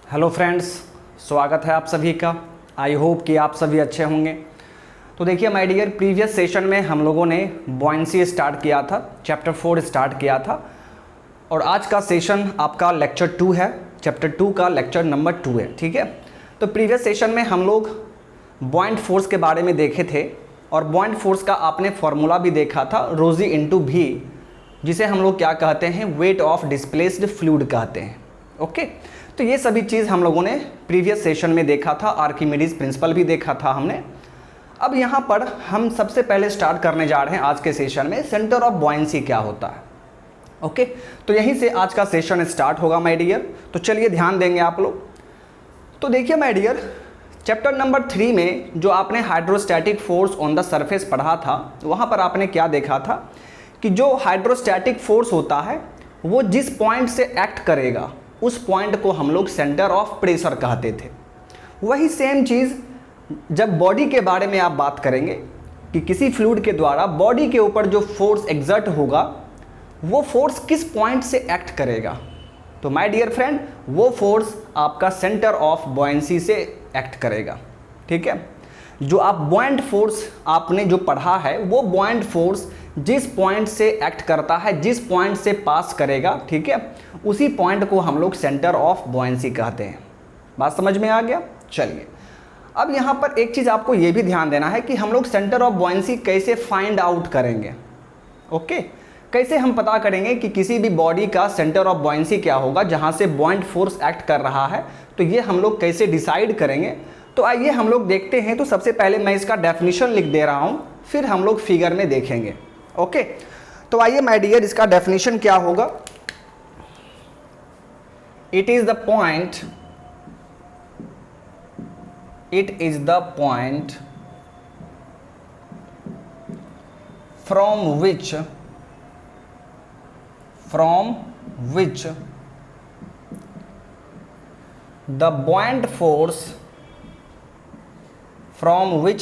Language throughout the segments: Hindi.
हेलो फ्रेंड्स, स्वागत है आप सभी का। आई होप कि आप सभी अच्छे होंगे। तो देखिए माय डियर, प्रीवियस सेशन में हम लोगों ने बॉयंसी स्टार्ट किया था, चैप्टर 4 स्टार्ट किया था और आज का सेशन आपका लेक्चर 2 है, चैप्टर 2 का लेक्चर नंबर 2 है। ठीक है, तो प्रीवियस सेशन में हम लोग बॉयंट फोर्स के बारे में देखे थे और बॉयंट फोर्स का आपने फॉर्मूला भी देखा था, रोजी इंटू भी, जिसे हम लोग क्या कहते हैं, वेट ऑफ डिस्प्लेस्ड फ्लूइड कहते हैं। ओके, तो ये सभी चीज़ हम लोगों ने प्रीवियस सेशन में देखा था, आर्किमिडीज प्रिंसिपल भी देखा था हमने। अब यहाँ पर हम सबसे पहले स्टार्ट करने जा रहे हैं आज के सेशन में, सेंटर ऑफ बॉयंसी क्या होता है। ओके, तो यहीं से आज का सेशन स्टार्ट होगा माय डियर। तो चलिए ध्यान देंगे आप लोग। तो देखिए माय डियर, चैप्टर नंबर 3 में जो आपने hydrostatic force on the surface पढ़ा था, वहाँ पर आपने क्या देखा था कि जो हाइड्रोस्टैटिक फोर्स होता है वो जिस पॉइंट से एक्ट करेगा उस पॉइंट को हम लोग सेंटर ऑफ प्रेशर कहते थे। वही सेम चीज़ जब बॉडी के बारे में आप बात करेंगे कि किसी फ्लूइड के द्वारा बॉडी के ऊपर जो फोर्स एग्जर्ट होगा वो फोर्स किस पॉइंट से एक्ट करेगा, तो माय डियर फ्रेंड वो फोर्स आपका सेंटर ऑफ बॉयंसी से एक्ट करेगा। ठीक है, जो आप बॉयंट फोर्स आपने जो पढ़ा है वो बॉयंट फोर्स जिस पॉइंट से एक्ट करता है, जिस पॉइंट से पास करेगा, ठीक है, उसी पॉइंट को हम लोग सेंटर ऑफ बॉयंसी कहते हैं। बात समझ में आ गया। चलिए, अब यहाँ पर एक चीज़ आपको ये भी ध्यान देना है कि हम लोग सेंटर ऑफ बॉयंसी कैसे फाइंड आउट करेंगे। ओके, कैसे हम पता करेंगे कि किसी भी बॉडी का सेंटर ऑफ बॉयंसी क्या होगा जहाँ से बॉयंट फोर्स एक्ट कर रहा है, तो ये हम लोग कैसे डिसाइड करेंगे। तो आइए हम लोग देखते हैं। तो सबसे पहले मैं इसका डेफिनेशन लिख दे रहा हूँ, फिर हम लोग फिगर में देखेंगे। ओके, तो आइए माय डियर, इसका डेफिनेशन क्या होगा। It is the point from which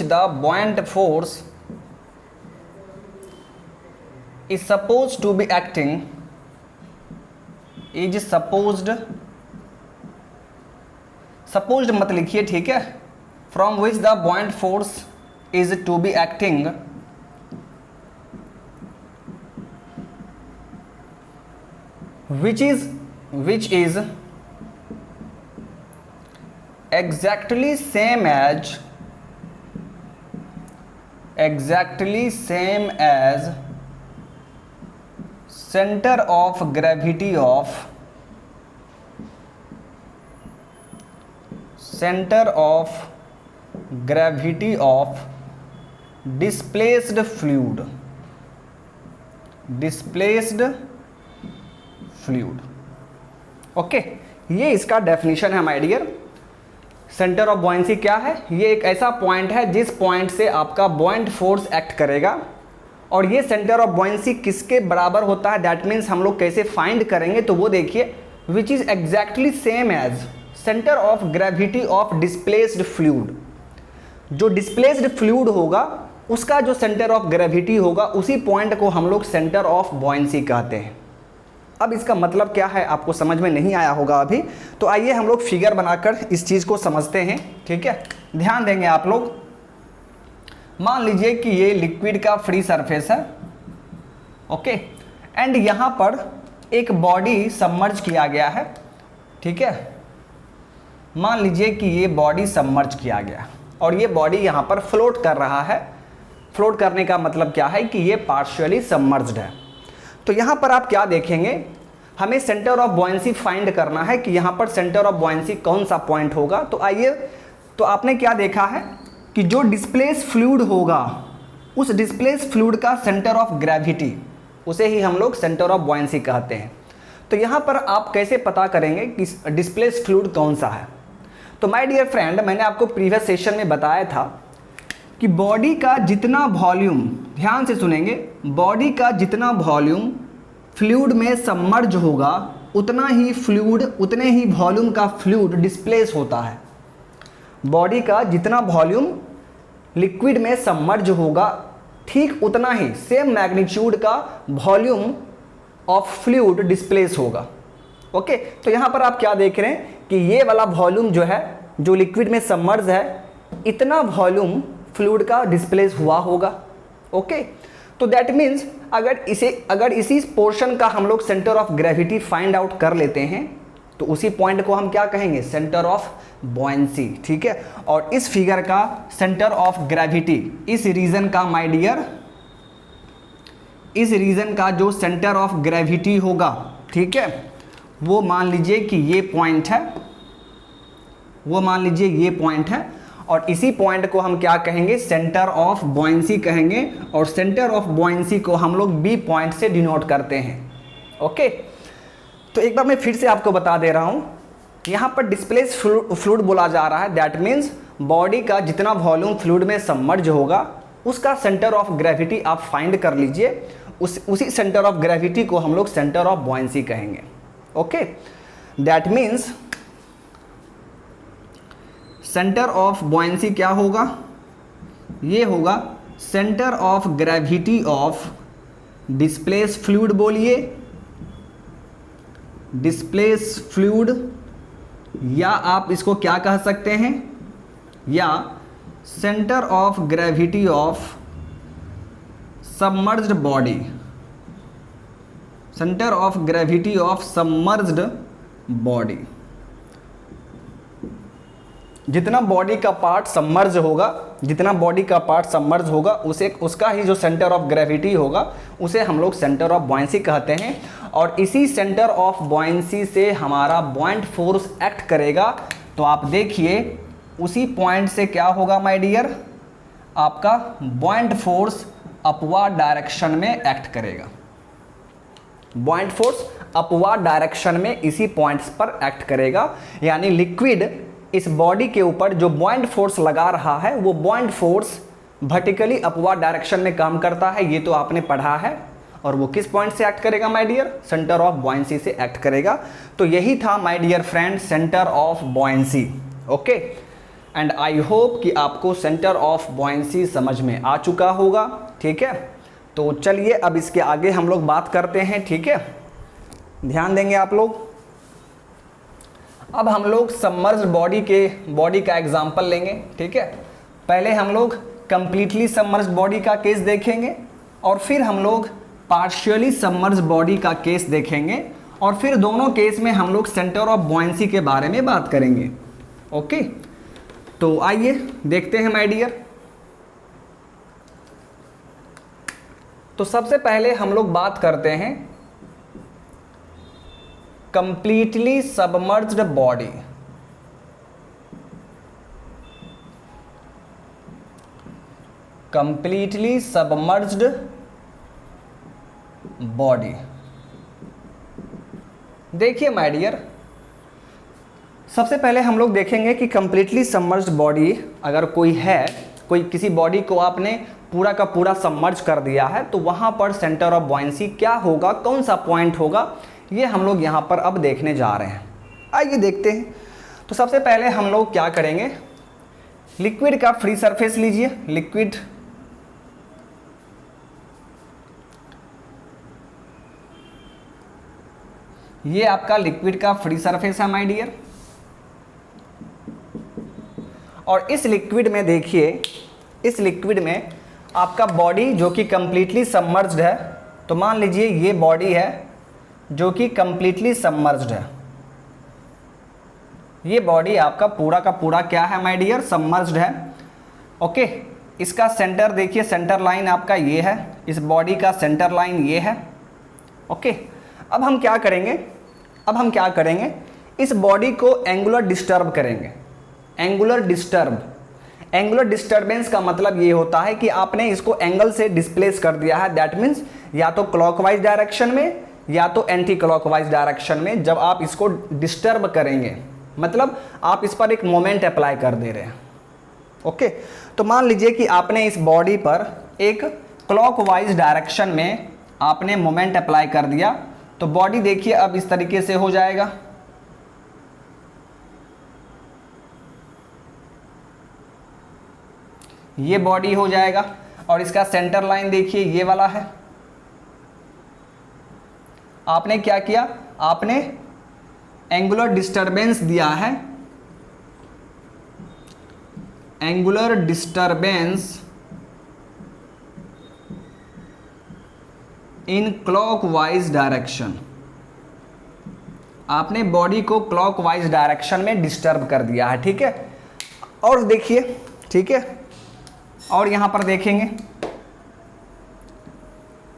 the buoyant force is supposed to be acting, supposed मत लिखिए, ठीक है, from which the buoyant force is to be acting which is exactly same as center of gravity of displaced fluid। Okay, ये इसका डेफिनेशन है my dear. Centre of buoyancy क्या है, ये एक ऐसा पॉइंट है जिस पॉइंट से आपका बॉयंट फोर्स एक्ट करेगा और ये सेंटर ऑफ बॉयंसी किसके बराबर होता है, दैट मीन्स हम लोग कैसे फाइंड करेंगे। तो वो देखिए, which is exactly same as centre of gravity of displaced fluid. जो डिस्प्लेस्ड फ्लूइड होगा उसका जो सेंटर ऑफ ग्रेविटी होगा उसी पॉइंट को हम लोग सेंटर ऑफ बॉयंसी कहते हैं। अब इसका मतलब क्या है आपको समझ में नहीं आया होगा अभी, तो आइए हम लोग फिगर बनाकर इस चीज़ को समझते हैं। ठीक है, ध्यान देंगे आप लोग। मान लीजिए कि ये लिक्विड का फ्री सरफेस है, ओके, एंड यहाँ पर एक बॉडी सबमर्ज किया गया है। ठीक है, मान लीजिए कि ये बॉडी सबमर्ज किया गया और ये बॉडी यहाँ पर फ्लोट कर रहा है। फ्लोट करने का मतलब क्या है कि ये पार्शियली सबमर्ज्ड है। तो यहाँ पर आप क्या देखेंगे, हमें सेंटर ऑफ बॉयंसी फाइंड करना है कि यहाँ पर सेंटर ऑफ बॉयंसी कौन सा पॉइंट होगा। तो आइए, तो आपने क्या देखा है कि जो डिस्प्लेस फ्लूइड होगा उस डिस्प्लेस फ्लूइड का सेंटर ऑफ ग्रेविटी, उसे ही हम लोग सेंटर ऑफ बॉयंसी कहते हैं। तो यहाँ पर आप कैसे पता करेंगे कि डिस्प्लेस फ्लूइड कौन सा है। तो माय डियर फ्रेंड, मैंने आपको प्रीवियस सेशन में बताया था कि बॉडी का जितना वॉल्यूम, ध्यान से सुनेंगे, बॉडी का जितना वॉल्यूम फ्लूइड में सबमर्ज होगा उतना ही फ्लूइड, उतने ही वॉल्यूम का फ्लूइड डिस्प्लेस होता है। बॉडी का जितना वॉल्यूम लिक्विड में सबमर्ज होगा ठीक उतना ही सेम मैग्नीट्यूड का वॉल्यूम ऑफ फ्लूइड डिस्प्लेस होगा। ओके, तो यहाँ पर आप क्या देख रहे हैं कि ये वाला वॉल्यूम जो है, जो लिक्विड में सबमर्ज है, इतना वॉल्यूम फ्लूइड का डिस्प्लेस हुआ होगा। ओके, तो दैट मीन्स अगर इसी पोर्शन का हम लोग centre of gravity find out कर लेते हैं तो उसी पॉइंट को हम क्या कहेंगे, सेंटर ऑफ बॉयंसी। ठीक है, और इस फिगर का सेंटर ऑफ ग्रेविटी, इस रीजन का माय डियर, इस रीजन का जो सेंटर ऑफ ग्रेविटी होगा, ठीक है, वो मान लीजिए कि ये पॉइंट है, वो मान लीजिए ये पॉइंट है, और इसी पॉइंट को हम क्या कहेंगे, सेंटर ऑफ बॉयंसी कहेंगे, और सेंटर ऑफ बॉयंसी को हम लोग बी पॉइंट से डिनोट करते हैं। ओके, तो एक बार मैं फिर से आपको बता दे रहा हूं, यहां पर डिस्प्लेस फ्लूइड बोला जा रहा है। दैट मीन्स बॉडी का जितना वॉल्यूम फ्लूइड में सबमर्ज होगा उसका सेंटर ऑफ ग्रेविटी आप फाइंड कर लीजिए, उसी सेंटर ऑफ ग्रेविटी को हम लोग सेंटर ऑफ बॉयंसी कहेंगे। Okay, that means centre of buoyancy क्या होगा, ये होगा centre of gravity of displace fluid, बोलिए डिस्प्लेस फ्लूइड, या आप इसको क्या कह सकते हैं, या centre of gravity of submerged body, centre of gravity of submerged body. जितना बॉडी का पार्ट सबमर्ज होगा, जितना बॉडी का पार्ट सबमर्ज होगा उसे, उसका ही जो सेंटर ऑफ ग्रेविटी होगा उसे हम लोग सेंटर ऑफ बॉयंसी कहते हैं। और इसी सेंटर ऑफ बॉयंसी से हमारा बॉइंट फोर्स एक्ट करेगा। तो आप देखिए उसी पॉइंट से क्या होगा माय डियर, आपका बॉइंट फोर्स अपवर्ड डायरेक्शन में एक्ट करेगा। बॉइंट फोर्स अपवर्ड डायरेक्शन में इसी पॉइंट्स पर एक्ट करेगा, यानी लिक्विड इस बॉडी के ऊपर जो बॉइंट फोर्स लगा रहा है वो बॉइंट फोर्स वर्टिकली अपवर्ड डायरेक्शन में काम करता है, ये तो आपने पढ़ा है। और वो किस पॉइंट से एक्ट करेगा my dear, centre of buoyancy से एक्ट करेगा। तो यही था my dear friend centre of buoyancy. Okay, and I hope कि आपको सेंटर ऑफ बॉयंसी समझ में आ चुका होगा। ठीक है, तो चलिए अब इसके आगे हम लोग बात करते हैं। ठीक है, ध्यान देंगे आप लोग। अब हम लोग सबमर्ज्ड बॉडी का एग्जांपल लेंगे। ठीक है, पहले हम लोग कंप्लीटली सबमर्ज्ड बॉडी का केस देखेंगे, और फिर हम लोग पार्शियली सबमर्ज्ड बॉडी का केस देखेंगे, और फिर दोनों केस में हम लोग सेंटर ऑफ बॉयंसी के बारे में बात करेंगे। ओके, तो आइए देखते हैं माय डियर। तो सबसे पहले हम लोग बात करते हैं completely submerged body. Completely submerged body, देखिए माय डियर, सबसे पहले हम लोग देखेंगे कि कंप्लीटली सबमर्ज्ड बॉडी अगर कोई है, कोई किसी बॉडी को आपने पूरा का पूरा सबमर्ज कर दिया है, तो वहां पर सेंटर ऑफ बॉयंसी क्या होगा, कौन सा पॉइंट होगा, ये हम लोग यहाँ पर अब देखने जा रहे हैं। आइए देखते हैं। तो सबसे पहले हम लोग क्या करेंगे, लिक्विड का फ्री सरफेस लीजिए। लिक्विड ये आपका लिक्विड का फ्री सरफेस है माय डियर, और इस लिक्विड में देखिए, इस लिक्विड में आपका बॉडी जो कि कंप्लीटली सबमर्ज्ड है। तो मान लीजिए ये बॉडी है जो कि कंप्लीटली सबमर्ज्ड है, ये बॉडी आपका पूरा का पूरा क्या है माय डियर, सबमर्ज्ड है। ओके, इसका सेंटर देखिए, सेंटर लाइन आपका ये है, इस बॉडी का सेंटर लाइन ये है। ओके, अब हम क्या करेंगे, इस बॉडी को एंगुलर डिस्टर्ब करेंगे। एंगुलर डिस्टर्बेंस का मतलब ये होता है कि आपने इसको एंगल से डिस्प्लेस कर दिया है। दैट मीन्स या तो क्लॉकवाइज डायरेक्शन में या तो एंटी क्लॉकवाइज डायरेक्शन में। जब आप इसको डिस्टर्ब करेंगे मतलब आप इस पर एक मोमेंट अप्लाई कर दे रहे हैं। ओके, तो मान लीजिए कि आपने इस बॉडी पर एक क्लॉकवाइज डायरेक्शन में आपने मोमेंट अप्लाई कर दिया, तो बॉडी देखिए अब इस तरीके से हो जाएगा। ये बॉडी हो जाएगा, और इसका सेंटर लाइन देखिए ये वाला है। आपने क्या किया, आपने एंगुलर डिस्टरबेंस दिया है, angular disturbance in clockwise direction, आपने बॉडी को क्लॉकवाइज डायरेक्शन में डिस्टर्ब कर दिया है, ठीक है। और देखिए, ठीक है, और यहां पर देखेंगे,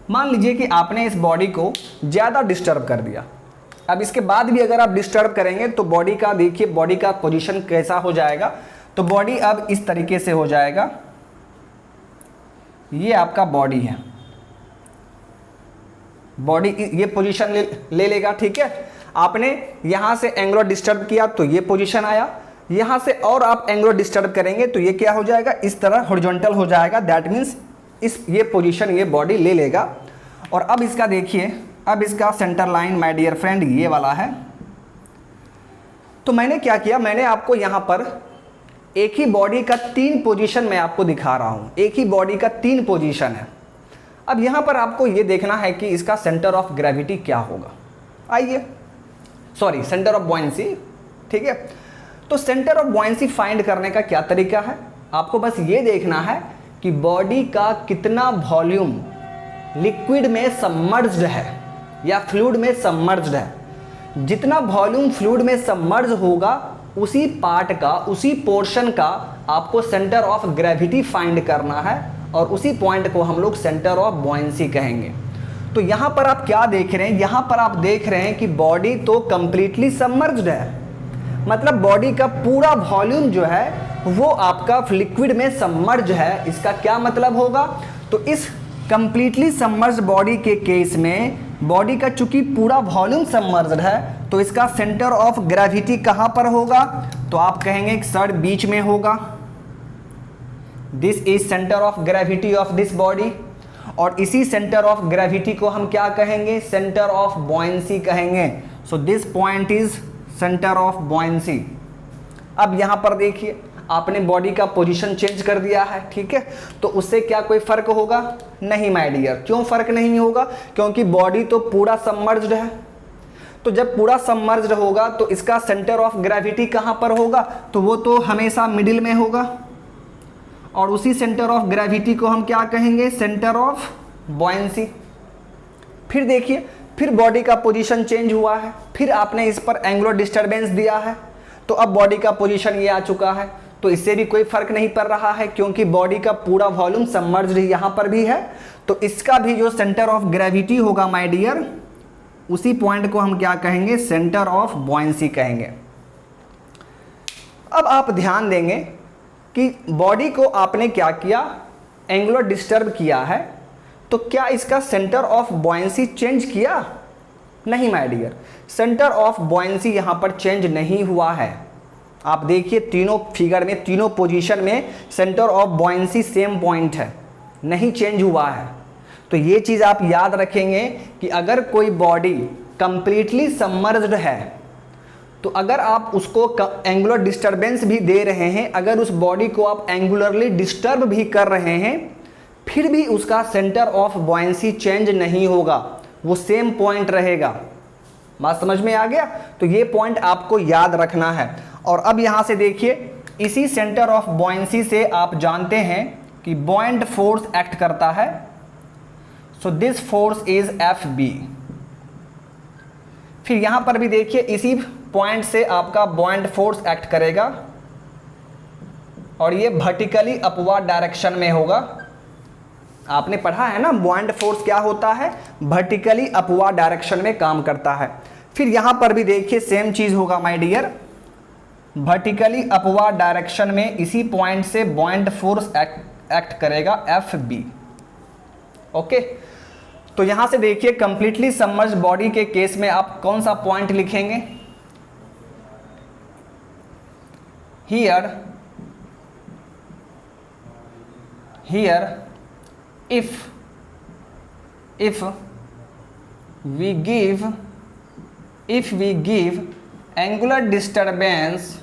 मान लीजिए कि आपने इस बॉडी को ज़्यादा डिस्टर्ब कर दिया। अब इसके बाद भी अगर आप डिस्टर्ब करेंगे तो बॉडी का, देखिए बॉडी का पोजीशन कैसा हो जाएगा। तो बॉडी अब इस तरीके से हो जाएगा, ये आपका बॉडी है, बॉडी ये पोजीशन ले लेगा, ठीक है। आपने यहां से एंगुलर डिस्टर्ब किया तो ये पोजीशन आया, यहां से और आप एंगुलर डिस्टर्ब करेंगे तो ये क्या हो जाएगा, इस तरह हॉरिजॉन्टल हो जाएगा। दैट मीन्स ये पोजीशन ये बॉडी ले लेगा। और अब इसका देखिए, अब इसका centre line my dear friend ये वाला है। तो मैंने क्या किया, मैंने आपको यहाँ पर एक ही बॉडी का 3 पोजीशन मैं आपको दिखा रहा हूँ, एक ही बॉडी का 3 पोजीशन है। अब यहाँ पर आपको ये देखना है कि इसका सेंटर ऑफ ग्रेविटी क्या होगा। आइए, सॉरी सेंटर ऑफ बॉयंसी, ठीक है। तो सेंटर ऑफ बॉयंसी फाइंड करने का क्या तरीका है, आपको बस ये देखना है कि बॉडी का कितना वॉल्यूम लिक्विड में सबमर्ज्ड है या फ्लूइड में सबमर्ज्ड है। जितना वॉल्यूम फ्लूइड में सबमर्ज होगा उसी पार्ट का, उसी पोर्शन का आपको सेंटर ऑफ ग्रेविटी फाइंड करना है और उसी पॉइंट को हम लोग सेंटर ऑफ बॉयंसी कहेंगे। तो यहाँ पर आप क्या देख रहे हैं, यहाँ पर आप देख रहे हैं कि बॉडी तो कंप्लीटली सबमर्ज्ड है, मतलब बॉडी का पूरा वॉल्यूम जो है वो आपका लिक्विड में सबमर्ज है। इसका क्या मतलब होगा, तो इस कंप्लीटली सबमर्ज्ड बॉडी के केस में बॉडी का चूंकि पूरा वॉल्यूम सबमर्ज्ड है तो इसका सेंटर ऑफ ग्रेविटी कहाँ पर होगा, तो आप कहेंगे सर बीच में होगा। This is centre of gravity of this body. और इसी सेंटर ऑफ ग्रेविटी को हम क्या कहेंगे, सेंटर ऑफ बॉयंसी कहेंगे। So this point is centre of buoyancy. अब यहाँ पर देखिए, आपने बॉडी का पोजीशन चेंज कर दिया है, ठीक है। तो उससे क्या कोई फर्क होगा, नहीं माय डियर। क्यों फर्क नहीं होगा, क्योंकि बॉडी तो पूरा सबमर्ज्ड है। तो जब पूरा सबमर्ज्ड होगा तो इसका सेंटर ऑफ ग्रेविटी कहाँ पर होगा, तो वो तो हमेशा मिडिल में होगा। और उसी सेंटर ऑफ ग्रेविटी को हम क्या कहेंगे, सेंटर ऑफ बॉयंसी। फिर देखिए, फिर बॉडी का पोजीशन चेंज हुआ है, फिर आपने इस पर एंगुलर डिस्टरबेंस दिया है, तो अब बॉडी का पोजीशन ये आ चुका है। तो इससे भी कोई फर्क नहीं पड़ रहा है क्योंकि बॉडी का पूरा वॉल्यूम सबमर्ज्ड यहाँ पर भी है। तो इसका भी जो सेंटर ऑफ ग्रेविटी होगा माय डियर, उसी पॉइंट को हम क्या कहेंगे, सेंटर ऑफ बॉयंसी कहेंगे। अब आप ध्यान देंगे कि बॉडी को आपने क्या किया, एंगुलर डिस्टर्ब किया है, तो क्या इसका सेंटर ऑफ बॉयंसी चेंज किया, नहीं my dear. Centre of buoyancy यहाँ पर चेंज नहीं हुआ है। आप देखिए तीनों फिगर में, तीनों पोजीशन में centre of buoyancy same point है, नहीं चेंज हुआ है। तो ये चीज़ आप याद रखेंगे कि अगर कोई बॉडी कंप्लीटली सबमर्ज्ड है तो अगर आप उसको एंगुलर डिस्टरबेंस भी दे रहे हैं, अगर उस बॉडी को आप एंगुलरली डिस्टर्ब भी कर रहे हैं, फिर भी उसका सेंटर ऑफ बॉयंसी चेंज नहीं होगा, वो सेम पॉइंट रहेगा। बात समझ में आ गया। तो ये पॉइंट आपको याद रखना है। और अब यहाँ से देखिए, इसी सेंटर ऑफ बॉयंसी से आप जानते हैं कि बॉयंट फोर्स एक्ट करता है। So this force is Fb। फिर यहाँ पर भी देखिए, इसी पॉइंट से आपका बॉयंट फोर्स एक्ट करेगा और ये वर्टिकली अपवर्ड डायरेक्शन में होगा। आपने पढ़ा है ना, बॉयंट फोर्स क्या होता है, वर्टिकली अपवर्ड डायरेक्शन में काम करता है। फिर यहाँ पर भी देखिए सेम चीज़ होगा my dear, vertically upward direction में इसी पॉइंट से बॉयंट फोर्स एक्ट करेगा Fb। ओके, तो यहां से देखिए कंप्लीटली सबमर्ज्ड बॉडी के केस में आप कौन सा पॉइंट लिखेंगे, here if we give angular disturbance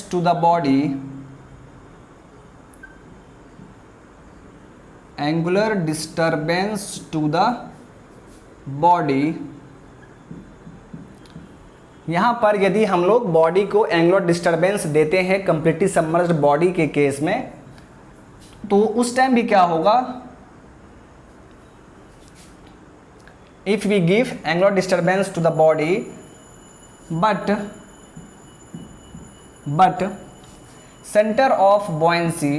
to the body, angular disturbance to the body यहाँ पर यदि हम लोग बॉडी को एंगुलर डिस्टर्बेंस देते हैं कंप्लीटली सबमर्ज्ड बॉडी के केस में, तो उस टाइम भी क्या होगा, if we give angular disturbance to the body but centre of buoyancy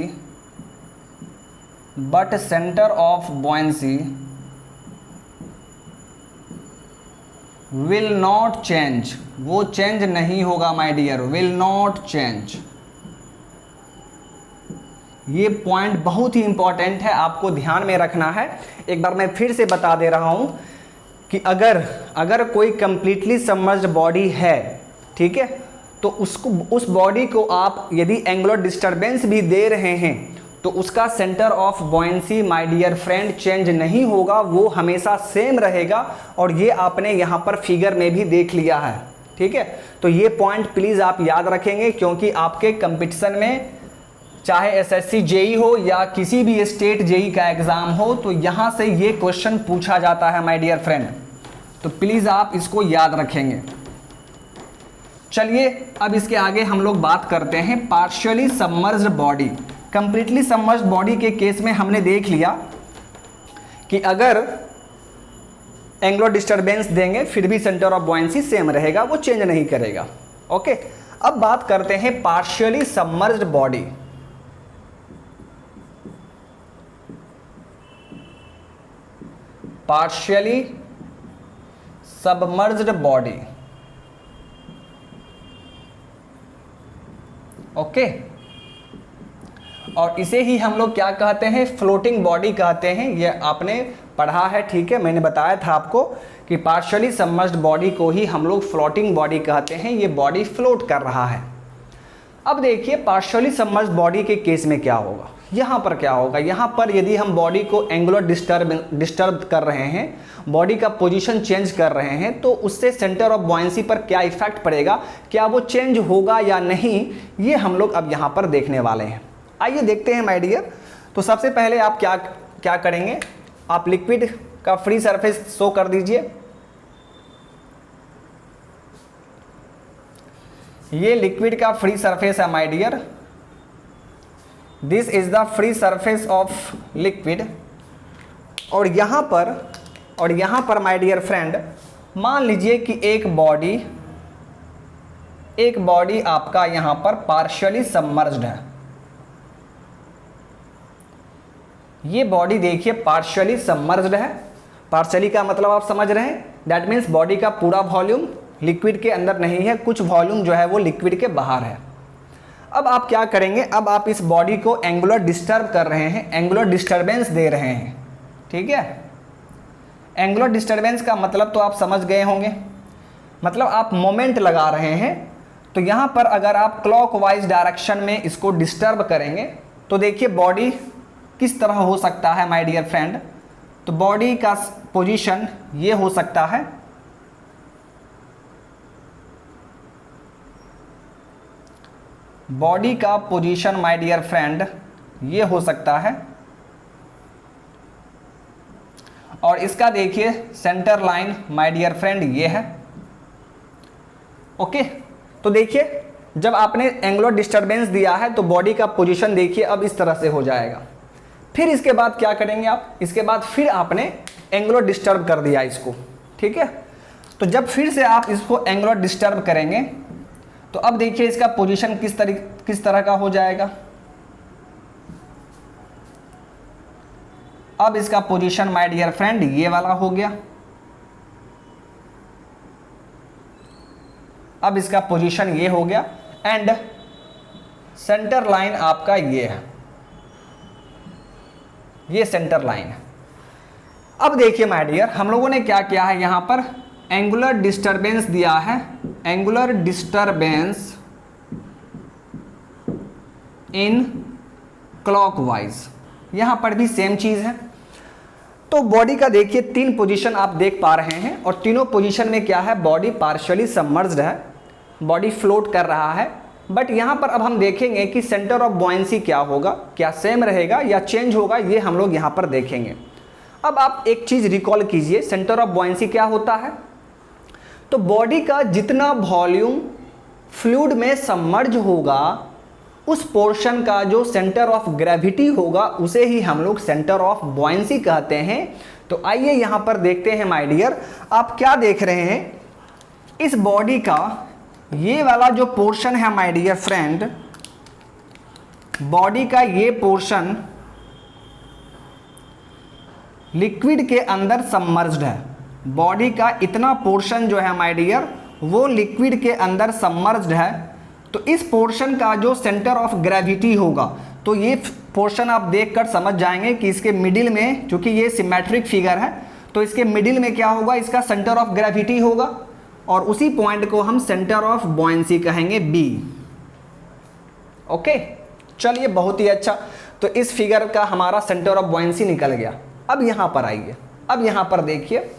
will not change, वो चेंज नहीं होगा my dear, will not change. ये पॉइंट बहुत ही इंपॉर्टेंट है, आपको ध्यान में रखना है। एक बार मैं फिर से बता दे रहा हूं कि अगर कोई कंप्लीटली सबमर्ज्ड बॉडी है, ठीक है, तो उस बॉडी को आप यदि एंगुलर डिस्टर्बेंस भी दे रहे हैं तो उसका centre of buoyancy my dear friend change नहीं होगा, वो हमेशा सेम रहेगा। और ये आपने यहाँ पर फिगर में भी देख लिया है, ठीक है। तो ये पॉइंट प्लीज़ आप याद रखेंगे, क्योंकि आपके कंपटीशन में चाहे एसएससी जेई हो या किसी भी स्टेट जेई का एग्ज़ाम हो, तो यहाँ से ये क्वेश्चन पूछा जाता है माय डियर फ्रेंड, तो प्लीज़ आप इसको याद रखेंगे। चलिए अब इसके आगे हम लोग बात करते हैं partially submerged body. Completely submerged body के केस में हमने देख लिया कि अगर एंगुलर डिस्टर्बेंस देंगे फिर भी सेंटर ऑफ बॉयंसी सेम रहेगा, वो चेंज नहीं करेगा। ओके, अब बात करते हैं partially submerged body. Partially submerged body, okay, और इसे ही हम लोग क्या कहते हैं, फ्लोटिंग बॉडी कहते हैं। ये आपने पढ़ा है, ठीक है, मैंने बताया था आपको कि पार्शियली सबमर्ज्ड बॉडी को ही हम लोग फ्लोटिंग बॉडी कहते हैं, ये बॉडी फ्लोट कर रहा है। अब देखिए पार्शियली सबमर्ज्ड बॉडी के केस में क्या होगा, यहाँ पर क्या होगा, यहाँ पर यदि हम बॉडी को एंगुलर डिस्टर्ब कर रहे हैं, बॉडी का पोजीशन चेंज कर रहे हैं, तो उससे सेंटर ऑफ बॉयंसी पर क्या इफेक्ट पड़ेगा, क्या वो चेंज होगा या नहीं, ये हम लोग अब यहाँ पर देखने वाले हैं। आइए देखते हैं माय डियर। तो सबसे पहले आप क्या करेंगे, आप लिक्विड का फ्री सरफेस शो कर दीजिए। ये लिक्विड का फ्री सरफेस है my dear, this is the free surface of liquid. और यहाँ पर माय डियर फ्रेंड मान लीजिए कि एक बॉडी आपका यहाँ पर पार्शियली सबमर्ज्ड है। ये बॉडी देखिए पार्शियली सबमर्ज्ड है। पार्शियली का मतलब आप समझ रहे हैं, दैट मीन्स बॉडी का पूरा वॉल्यूम लिक्विड के अंदर नहीं है, कुछ वॉल्यूम जो है वो लिक्विड के बाहर है। अब आप क्या करेंगे, अब आप इस बॉडी को एंगुलर डिस्टर्ब कर रहे हैं, एंगुलर डिस्टर्बेंस दे रहे हैं, ठीक है। एंगुलर डिस्टर्बेंस का मतलब तो आप समझ गए होंगे, मतलब आप मोमेंट लगा रहे हैं। तो यहाँ पर अगर आप क्लॉकवाइज डायरेक्शन में इसको डिस्टर्ब करेंगे तो देखिए बॉडी किस तरह हो सकता है माय डियर फ्रेंड। तो बॉडी का पोजीशन ये हो सकता है, बॉडी का पोजीशन माय डियर फ्रेंड ये हो सकता है, और इसका देखिए centre line my dear friend ये है। ओके, तो देखिए जब आपने एंगुलर डिस्टर्बेंस दिया है तो बॉडी का पोजीशन देखिए अब इस तरह से हो जाएगा। फिर इसके बाद क्या करेंगे आप, इसके बाद फिर आपने एंगुलर डिस्टर्ब कर दिया इसको, ठीक है। तो जब फिर से आप इसको एंगुलर डिस्टर्ब करेंगे तो अब देखिए इसका पोजीशन किस तरह का हो जाएगा। अब इसका पोजीशन माय डियर फ्रेंड ये वाला हो गया। अब इसका पोजीशन ये हो गया एंड सेंटर लाइन आपका ये है, ये सेंटर लाइन है। अब देखिए माय डियर हम लोगों ने क्या किया है, यहां पर एंगुलर डिस्टर्बेंस दिया है, एंगुलर डिस्टर्बेंस इन क्लॉकवाइज, यहां पर भी सेम चीज है। तो बॉडी का देखिए 3 पोजीशन आप देख पा रहे हैं और तीनों पोजीशन में क्या है, बॉडी पार्शियली सबमर्ज्ड है, बॉडी फ्लोट कर रहा है। बट यहाँ पर अब हम देखेंगे कि सेंटर ऑफ बॉयंसी क्या होगा, क्या सेम रहेगा या चेंज होगा, ये हम लोग यहाँ पर देखेंगे। अब आप एक चीज़ रिकॉल कीजिए, सेंटर ऑफ बॉयंसी क्या होता है। तो बॉडी का जितना वॉल्यूम फ्लूइड में सबमर्ज होगा उस पोर्शन का जो सेंटर ऑफ ग्रेविटी होगा उसे ही हम लोग सेंटर ऑफ बॉयंसी कहते हैं। तो आइए यहां पर देखते हैं माय डियर, आप क्या देख रहे हैं, इस बॉडी का ये वाला जो पोर्शन है माय डियर फ्रेंड, बॉडी का ये पोर्शन लिक्विड के अंदर सबमर्ज्ड है। बॉडी का इतना पोर्शन जो है माय डियर वो लिक्विड के अंदर सबमर्ज्ड है। तो इस पोर्शन का जो सेंटर ऑफ ग्रेविटी होगा, तो ये पोर्शन आप देखकर समझ जाएंगे कि इसके मिडिल में, चूंकि ये सिमेट्रिक फिगर है, तो इसके मिडिल में क्या होगा, इसका सेंटर ऑफ ग्रेविटी होगा और उसी पॉइंट को हम सेंटर ऑफ बॉयंसी कहेंगे बी। ओके, चलिए बहुत ही अच्छा। तो इस फिगर का हमारा सेंटर ऑफ बॉयंसी निकल गया। अब यहां पर आइए, अब यहां पर देखिए,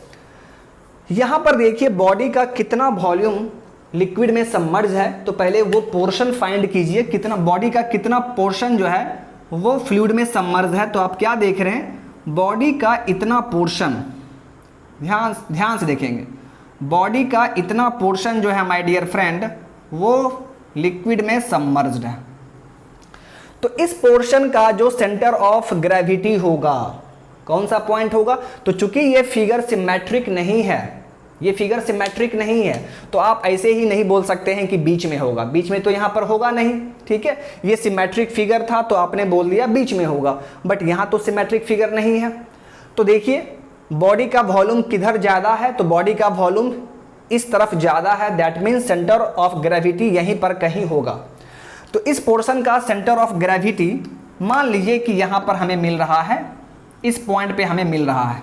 यहां पर देखिए बॉडी का कितना वॉल्यूम लिक्विड में सबमर्ज है। तो पहले वो पोर्शन फाइंड कीजिए, कितना बॉडी का कितना पोर्शन जो है वो फ्लूइड में सबमर्ज है। तो आप क्या देख रहे हैं, बॉडी का इतना पोर्शन, ध्यान से देखेंगे, बॉडी का इतना पोर्शन जो है माय डियर फ्रेंड वो लिक्विड में सबमर्ज्ड है। तो इस पोर्शन का जो सेंटर ऑफ ग्रेविटी होगा, कौन सा पॉइंट होगा, तो चूंकि ये फिगर सिमेट्रिक नहीं है, ये फिगर सिमेट्रिक नहीं है, तो आप ऐसे ही नहीं बोल सकते हैं कि बीच में होगा, बीच में तो यहां पर होगा नहीं, ठीक है। ये सिमेट्रिक फिगर था तो आपने बोल दिया बीच में होगा, बट यहां तो सिमेट्रिक फिगर नहीं है। तो देखिए बॉडी का वॉल्यूम किधर ज्यादा है, तो बॉडी का वॉल्यूम इस तरफ ज्यादा है, that means centre of gravity यहीं पर कहीं होगा। तो इस पोर्शन का सेंटर ऑफ ग्रेविटी मान लीजिए कि यहां पर हमें मिल रहा है, इस पॉइंट पे हमें मिल रहा है,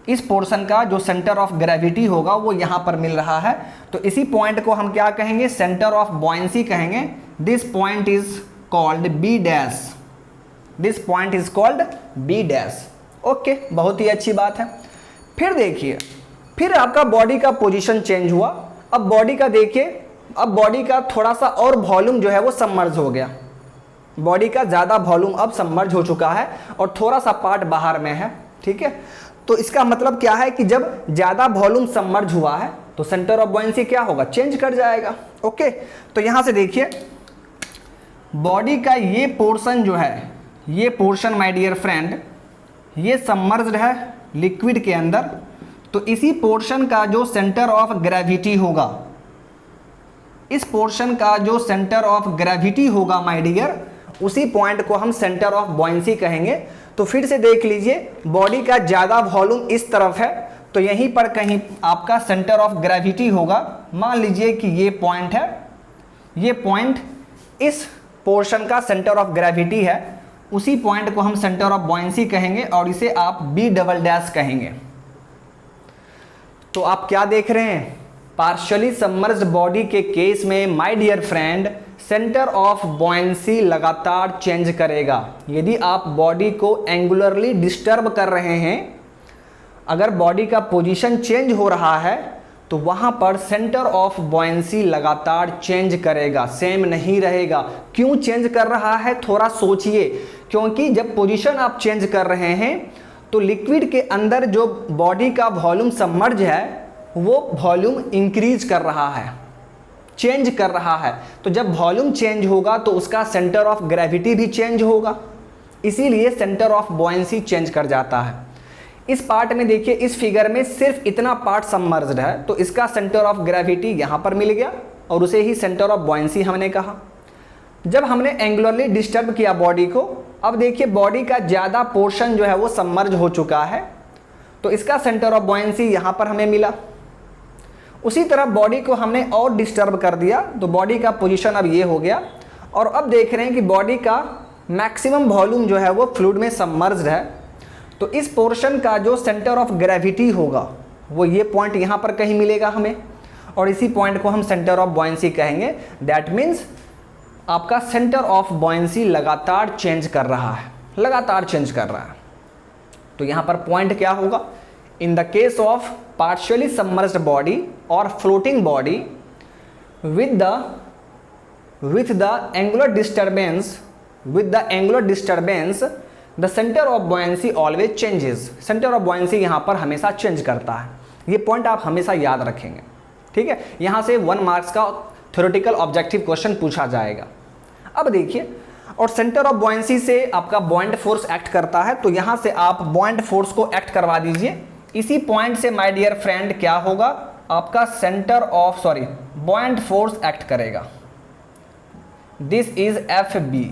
इस पोर्शन का जो सेंटर ऑफ ग्रेविटी होगा वो यहां पर मिल रहा है। तो इसी पॉइंट को हम क्या कहेंगे, सेंटर ऑफ बॉयंसी कहेंगे। This point is called B dash, this point is called B dash. Okay, बहुत ही अच्छी बात है। फिर देखिए, फिर आपका बॉडी का पोजीशन चेंज हुआ। अब बॉडी का देखिए, अब बॉडी का थोड़ा सा और वॉल्यूम जो है वो सबमर्ज हो गया, बॉडी का ज़्यादा वॉल्यूम अब सबमर्ज हो चुका है और थोड़ा सा पार्ट बाहर में है, ठीक है। तो इसका मतलब क्या है कि जब ज़्यादा वॉल्यूम सबमर्ज हुआ है तो सेंटर ऑफ बॉयंसी क्या होगा, चेंज कर जाएगा। ओके, तो यहाँ से देखिए बॉडी का ये पोर्शन जो है, ये पोर्शन माय डियर फ्रेंड ये सबमर्ज्ड है लिक्विड के अंदर। तो इसी पोर्शन का जो सेंटर ऑफ ग्रेविटी होगा, इस पोर्शन का जो सेंटर ऑफ ग्रेविटी होगा माय डियर, उसी पॉइंट को हम सेंटर ऑफ बॉयंसी कहेंगे। तो फिर से देख लीजिए, बॉडी का ज़्यादा वॉल्यूम इस तरफ है, तो यहीं पर कहीं आपका सेंटर ऑफ ग्रेविटी होगा। मान लीजिए कि ये पॉइंट है, ये पॉइंट इस पोर्शन का सेंटर ऑफ ग्रेविटी है, उसी पॉइंट को हम सेंटर ऑफ बॉयंसी कहेंगे और इसे आप बी डबल डैश कहेंगे। तो आप क्या देख रहे हैं, पार्शियली सबमर्ज्ड बॉडी के केस में my dear friend centre of buoyancy लगातार चेंज करेगा। यदि आप बॉडी को एंगुलरली डिस्टर्ब कर रहे हैं, अगर बॉडी का पोजीशन चेंज हो रहा है तो वहां पर सेंटर ऑफ बॉयंसी लगातार चेंज करेगा, सेम नहीं रहेगा। क्यों चेंज कर रहा है, थोड़ा सोचिए। क्योंकि जब पोजीशन आप चेंज कर रहे हैं तो लिक्विड के अंदर जो बॉडी का वॉल्यूम सबमर्ज है वो वॉल्यूम इंक्रीज कर रहा है, चेंज कर रहा है। तो जब वॉल्यूम चेंज होगा तो उसका सेंटर ऑफ ग्रेविटी भी चेंज होगा, इसीलिए सेंटर ऑफ बॉयंसी चेंज कर जाता है। इस पार्ट में देखिए, इस फिगर में सिर्फ इतना पार्ट सबमर्ज्ड है, तो इसका सेंटर ऑफ ग्रेविटी यहाँ पर मिल गया और उसे ही सेंटर ऑफ बॉयंसी हमने कहा। जब हमने एंगुलरली डिस्टर्ब किया बॉडी को, अब देखिए बॉडी का ज़्यादा पोर्शन जो है वो सबमर्ज हो चुका है, तो इसका सेंटर ऑफ बॉयंसी यहाँ पर हमें मिला। उसी तरह बॉडी को हमने और डिस्टर्ब कर दिया तो बॉडी का पोजीशन अब ये हो गया। और अब देख रहे हैं कि बॉडी का मैक्सिमम वॉल्यूम जो है वो फ्लूइड में सबमर्ज्ड है। तो इस पोर्शन का जो सेंटर ऑफ ग्रेविटी होगा वो ये पॉइंट यहाँ पर कहीं मिलेगा हमें, और इसी पॉइंट को हम सेंटर ऑफ बॉयंसी कहेंगे। दैट मीन्स आपका सेंटर ऑफ बॉयंसी लगातार चेंज कर रहा है, लगातार चेंज कर रहा है। तो यहाँ पर पॉइंट क्या होगा, in the case of partially submerged body or floating body with the angular disturbance, the center of buoyancy always changes। center of buoyancy यहाँ पर हमेशा चेंज करता है। ये पॉइंट आप हमेशा याद रखेंगे, ठीक है। यहाँ से 1 मार्क्स का थ्योरेटिकल ऑब्जेक्टिव क्वेश्चन पूछा जाएगा। अब देखिए, और सेंटर ऑफ बॉयंसी से आपका बॉइंट फोर्स एक्ट करता है, तो यहाँ से आप बॉइंट फोर्स को एक्ट करवा दीजिए। इसी पॉइंट से माय डियर फ्रेंड क्या होगा, आपका centre of buoyant force act करेगा। This is F B.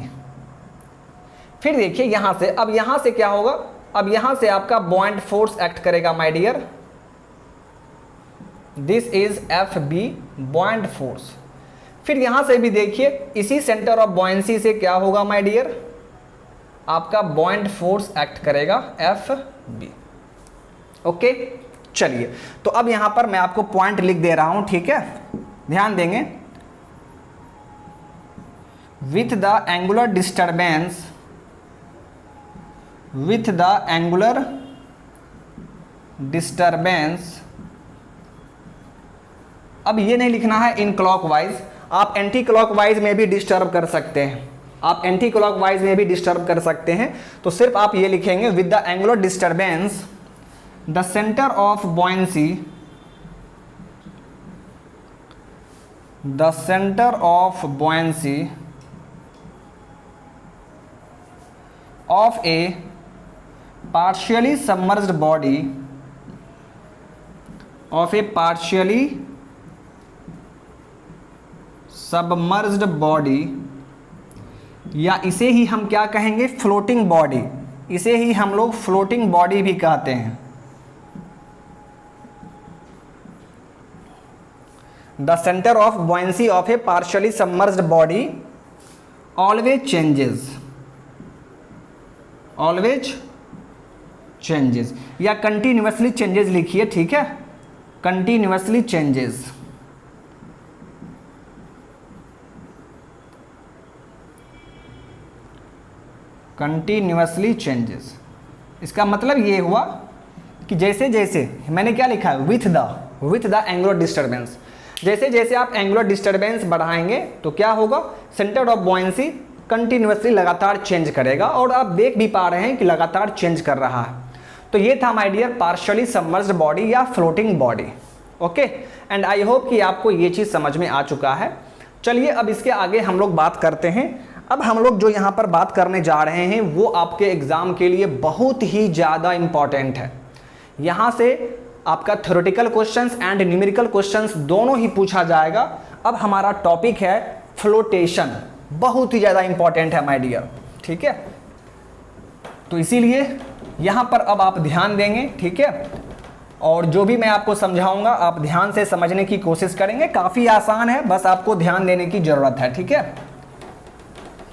फिर देखिए यहाँ से, अब यहाँ से क्या होगा, अब यहाँ से आपका बॉइंट फोर्स एक्ट करेगा my dear. This is F B buoyant force. फिर यहाँ से भी देखिए, इसी सेंटर ऑफ बॉयंसी से क्या होगा माय डियर, आपका बॉइंट फोर्स एक्ट करेगा एफ बी। ओके, चलिए, तो अब यहाँ पर मैं आपको पॉइंट लिख दे रहा हूँ, ठीक है, ध्यान देंगे। With the angular disturbance, with the angular disturbance, अब ये नहीं लिखना है इन क्लॉकवाइज, आप एंटी क्लॉकवाइज में भी डिस्टर्ब कर सकते हैं, आप एंटी क्लॉकवाइज में भी डिस्टर्ब कर सकते हैं। तो सिर्फ आप ये लिखेंगे with the angular disturbance the centre of buoyancy, the centre of buoyancy of A partially submerged body, of a partially submerged body, या इसे ही हम क्या कहेंगे, फ्लोटिंग बॉडी, इसे ही हम लोग फ्लोटिंग बॉडी भी कहते हैं। The centre of buoyancy of A partially submerged body always changes, always changes, या कंटिन्यूसली चेंजेस लिखिए, ठीक है, कंटिन्यूसली चेंजेस। कंटिन्यूसली चेंजेस, इसका मतलब ये हुआ कि जैसे जैसे मैंने क्या लिखा है, विथ द एंगुलर डिस्टर्बेंस, जैसे जैसे आप एंगुलर डिस्टर्बेंस बढ़ाएंगे तो क्या होगा, सेंटर ऑफ बॉयंसी कंटिन्यूसली लगातार चेंज करेगा, और आप देख भी पा रहे हैं कि लगातार चेंज कर रहा है। तो ये था my dear partially submerged body या floating body. Okay, and I hope कि आपको ये चीज़ समझ में आ चुका है। चलिए अब इसके आगे हम लोग बात करते हैं। अब हम लोग जो यहाँ पर बात करने जा रहे हैं वो आपके एग्ज़ाम के लिए बहुत ही ज़्यादा इम्पॉर्टेंट है। यहाँ से आपका theoretical questions and numerical questions दोनों ही पूछा जाएगा। अब हमारा टॉपिक है फ्लोटेशन, बहुत ही ज़्यादा इम्पॉर्टेंट है माय डियर, ठीक है। तो इसीलिए यहाँ पर अब आप ध्यान देंगे, ठीक है, और जो भी मैं आपको समझाऊंगा आप ध्यान से समझने की कोशिश करेंगे। काफ़ी आसान है, बस आपको ध्यान देने की ज़रूरत है, ठीक है।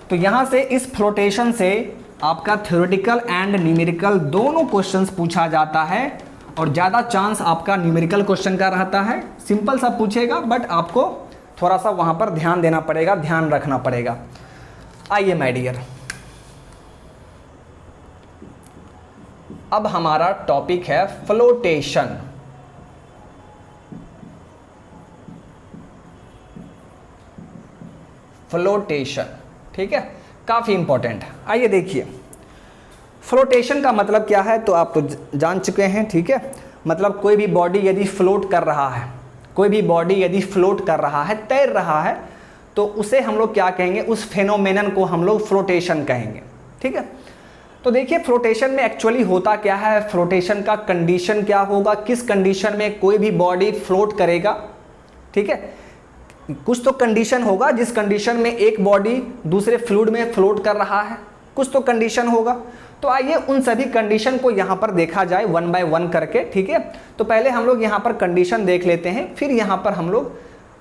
तो यहाँ से इस फ्लोटेशन से आपका थ्योरेटिकल एंड न्यूमेरिकल दोनों क्वेश्चंस पूछा जाता है, और ज़्यादा चांस आपका न्यूमेरिकल क्वेश्चन का रहता है। सिंपल सा पूछेगा, बट आपको थोड़ा सा वहाँ पर ध्यान देना पड़ेगा, ध्यान रखना पड़ेगा। आइए माय डियर, अब हमारा टॉपिक है फ्लोटेशन। फ्लोटेशन, ठीक है, काफ़ी इंपॉर्टेंट है। आइए देखिए, फ्लोटेशन का मतलब क्या है तो आप तो जान चुके हैं, ठीक है। मतलब कोई भी बॉडी यदि फ्लोट कर रहा है, कोई भी बॉडी यदि फ्लोट कर रहा है, तैर रहा है, तो उसे हम लोग क्या कहेंगे, उस फेनोमेनन को हम लोग फ्लोटेशन कहेंगे, ठीक है। तो देखिए फ्लोटेशन में एक्चुअली होता क्या है, फ्लोटेशन का कंडीशन क्या होगा, किस कंडीशन में कोई भी बॉडी फ्लोट करेगा, ठीक है। कुछ तो कंडीशन होगा जिस कंडीशन में एक बॉडी दूसरे फ्लूइड में फ्लोट कर रहा है, कुछ तो कंडीशन होगा। तो आइए उन सभी कंडीशन को यहाँ पर देखा जाए 1 बाय 1 करके, ठीक है। तो पहले हम लोग यहाँ पर कंडीशन देख लेते हैं, फिर यहाँ पर हम लोग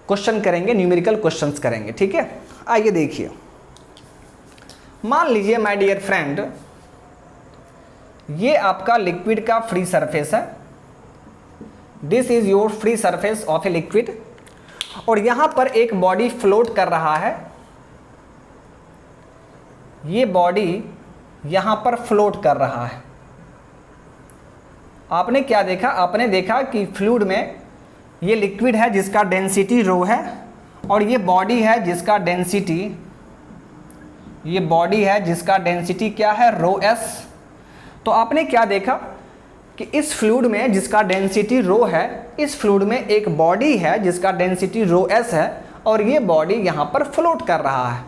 क्वेश्चन करेंगे, न्यूमेरिकल क्वेश्चंस करेंगे, ठीक है। आइए देखिए, मान लीजिए माय डियर फ्रेंड, ये आपका लिक्विड का फ्री सरफेस है, this is your free surface of a liquid, और यहां पर एक बॉडी फ्लोट कर रहा है, ये बॉडी यहां पर फ्लोट कर रहा है। आपने क्या देखा, आपने देखा कि फ्लूइड में ये लिक्विड है जिसका डेंसिटी रो है, और ये बॉडी है जिसका डेंसिटी, ये बॉडी है जिसका डेंसिटी क्या है, रो एस। तो आपने क्या देखा कि इस फ्लूइड में जिसका डेंसिटी रो है, इस फ्लूइड में एक बॉडी है जिसका डेंसिटी रो एस है और ये बॉडी यहाँ पर फ्लोट कर रहा है।